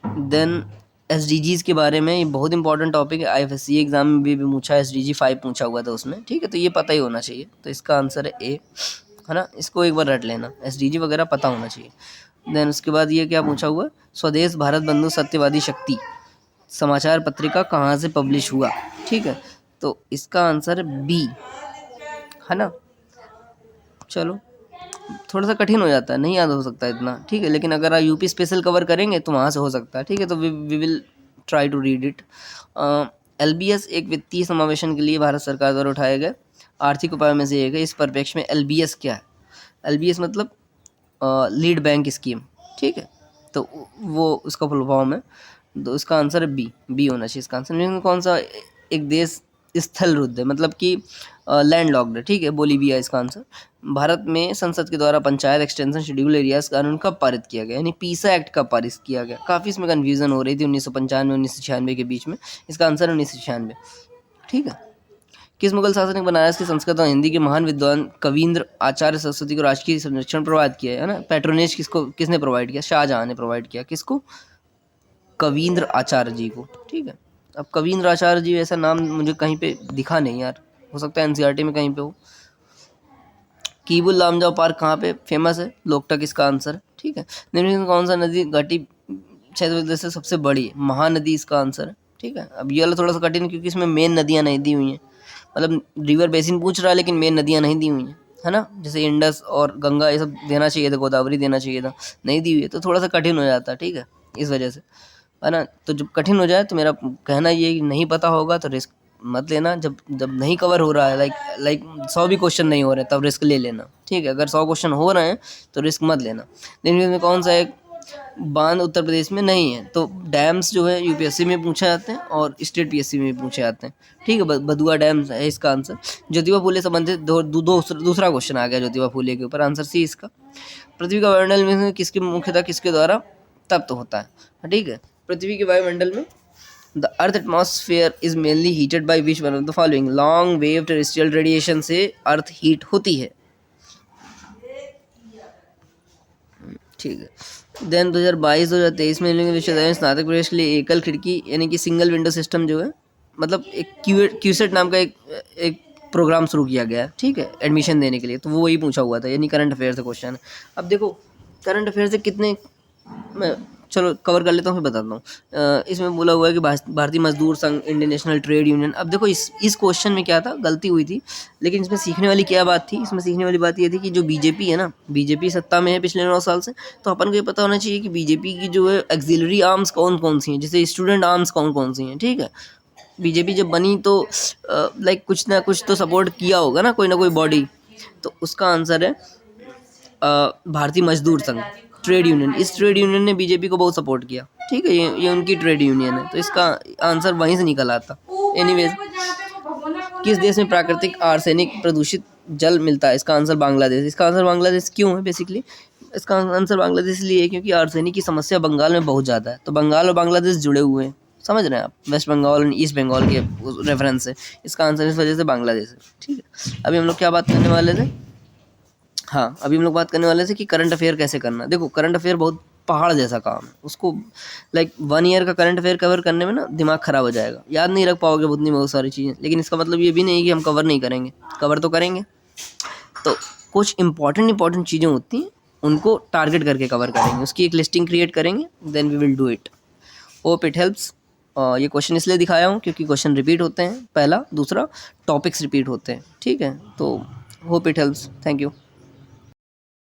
देन एसडीजीज के बारे में, ये बहुत इंपॉर्टेंट टॉपिक है, आईएफएससी एग्जाम में भी पूछा है, एसडीजी 5 पूछा हुआ था उसमें, ठीक है। तो ये पता ही होना चाहिए, तो इसका आंसर है ए, है ना। इसको एक बार रट लेना, एसडीजी वगैरह पता होना चाहिए। देन उसके बाद ये क्या पूछा हुआ, स्वदेश भारत बंधु सत्यवादी शक्ति समाचार पत्रिका कहाँ से पब्लिश हुआ, ठीक है। तो इसका आंसर है बी, है ना। चलो थोड़ा सा कठिन हो जाता है, नहीं याद हो सकता इतना, ठीक है। लेकिन अगर आप यूपी स्पेशल कवर करेंगे तो वहाँ से हो सकता है, ठीक है। तो we will try to read it. LBS एक वित्तीय समावेशन के लिए भारत सरकार द्वारा उठाए गए आर्थिक उपायों में से एक है। इस परिप्रेक्ष्य में एलबीएस क्या है? एलबीएस मतलब लीड बैंक स्कीम, ठीक है। तो वो उसका फुल फॉर्म है, तो इसका आंसर है बी होना चाहिए इसका आंसर। लेकिन कौन सा एक देश स्थल रुद्ध है, मतलब कि लैंड लॉक्ड है, ठीक है, बोलीविया इसका आंसर। भारत में संसद के द्वारा पंचायत एक्सटेंशन शेड्यूल एरियाज कानून कब पारित किया गया, यानी पीसा एक्ट कब पारित किया गया? काफ़ी इसमें कन्फ्यूजन हो रही थी 1995 1996 के बीच में। इसका आंसर है 1996, ठीक है। किस मुगल शासक ने बनारस की संस्कृत और हिंदी के महान विद्वान कवींद्र आचार्य सरस्वती को राजकीय संरक्षण प्रोवाइड किया है ना? पैट्रोनेज किसने प्रोवाइड किया? शाहजहां ने प्रोवाइड किया। किसको? कवींद्र आचार्य जी को, ठीक है। अब कवींद्र आचार्य जी ऐसा नाम मुझे कहीं पे दिखा नहीं यार, हो सकता है एनसीईआरटी में कहीं पे हो। कीबुल लामजाओ पार्क कहाँ पे फेमस है? लोकटक इसका आंसर है, ठीक है। निम्नलिखित में कौन सा नदी घाटी क्षेत्र से सबसे बड़ी है? महानदी इसका आंसर है, ठीक है। अब ये वाला थोड़ा सा कठिन क्योंकि इसमें मेन नदियाँ नहीं दी हुई हैं, मतलब रिवर बेसिन पूछ रहा है लेकिन मेन नदियाँ नहीं दी हुई हैं, है ना। जैसे इंडस और गंगा ये सब देना चाहिए था, गोदावरी देना चाहिए था, नहीं दी हुई है, तो थोड़ा सा कठिन हो जाता है, ठीक है, इस वजह से, है ना। तो जब कठिन हो जाए तो मेरा कहना ये है कि नहीं पता होगा तो रिस्क मत लेना। जब जब नहीं कवर हो रहा है, लाइक 100 भी क्वेश्चन नहीं हो रहे तब रिस्क ले लेना, ठीक है। अगर 100 क्वेश्चन हो रहे हैं तो रिस्क मत लेना। लेकिन में कौन सा एक बांध उत्तर प्रदेश में नहीं है? तो डैम्स जो है यूपीएससी में पूछे जाते हैं और स्टेट पीएससी में भी पूछे जाते हैं, ठीक है। बदुआ डैम है इसका आंसर। ज्योतिबा फूले संबंधित दूसरा क्वेश्चन आ गया ज्योतिबा फूले के ऊपर, आंसर सी इसका। पृथ्वी का वायुमंडल में किसके मुख्यतः किसके द्वारा तप्त होता है, ठीक है। पृथ्वी के वायुमंडल में the earth atmosphere is mainly heated by which one of the following? Long wave terrestrial radiation से अर्थ हीट होती है, ठीक है। देन 2022-2023 में विश्वविद्यालय स्नातक प्रवेश के लिए एकल खिड़की यानी कि सिंगल विंडो सिस्टम जो है, मतलब एक क्यूसेट नाम का एक प्रोग्राम शुरू किया गया है, ठीक है, एडमिशन देने के लिए। तो वो वही पूछा हुआ था, यानी करंट अफेयर से क्वेश्चन है। अब देखो करंट अफेयर से कितने मैं चलो कवर कर लेता हूँ फिर बताता हूँ। इसमें बोला हुआ है कि भारतीय मजदूर संघ, इंडियन नेशनल ट्रेड यूनियन। अब देखो इस क्वेश्चन में क्या था, गलती हुई थी, लेकिन इसमें सीखने वाली क्या बात थी? इसमें सीखने वाली बात ये थी कि जो बीजेपी है ना, बीजेपी सत्ता में है पिछले 9 साल से, तो अपन को ये पता होना चाहिए कि बीजेपी की जो है एक्सिलरी आर्म्स कौन कौन सी हैं, जैसे स्टूडेंट आर्म्स कौन कौन सी हैं, ठीक है। बीजेपी जब बनी तो लाइक कुछ ना कुछ तो सपोर्ट किया होगा ना कोई बॉडी, तो उसका आंसर है भारतीय मजदूर संघ, ट्रेड यूनियन। इस ट्रेड यूनियन ने बीजेपी को बहुत सपोर्ट किया, ठीक है, ये उनकी ट्रेड यूनियन है, तो इसका आंसर वहीं से निकल आता। एनीवेज, किस देश में प्राकृतिक आर्सेनिक प्रदूषित जल मिलता है? इसका आंसर बांग्लादेश। इसका आंसर बांग्लादेश क्यों है? बेसिकली इसका आंसर बांग्लादेश इसलिए है क्योंकि आर्सेनिक की समस्या बंगाल में बहुत ज़्यादा है, तो बंगाल और बांग्लादेश जुड़े हुए हैं, समझ रहे हैं आप, वेस्ट बंगाल और ईस्ट बंगाल के रेफरेंस से। इसका आंसर इस वजह से बांग्लादेश है, ठीक है। अभी हम लोग क्या बात करने वाले थे? हाँ, अभी हम लोग बात करने वाले थे कि करंट अफेयर कैसे करना। देखो करंट अफेयर बहुत पहाड़ जैसा काम है, उसको लाइक 1 ईयर का करंट अफेयर कवर करने में ना दिमाग ख़राब हो जाएगा, याद नहीं रख पाओगे उतनी बहुत सारी चीज़ें। लेकिन इसका मतलब ये भी नहीं कि हम कवर नहीं करेंगे, कवर तो करेंगे। तो कुछ इंपॉर्टेंट चीज़ें होती हैं, उनको टारगेट करके कवर करेंगे, उसकी एक लिस्टिंग क्रिएट करेंगे, then we will do it. Hope it helps. ये क्वेश्चन इसलिए दिखाया हूँ क्योंकि क्वेश्चन रिपीट होते हैं, पहला, दूसरा टॉपिक्स रिपीट होते हैं, ठीक है। तो hope it helps, thank you.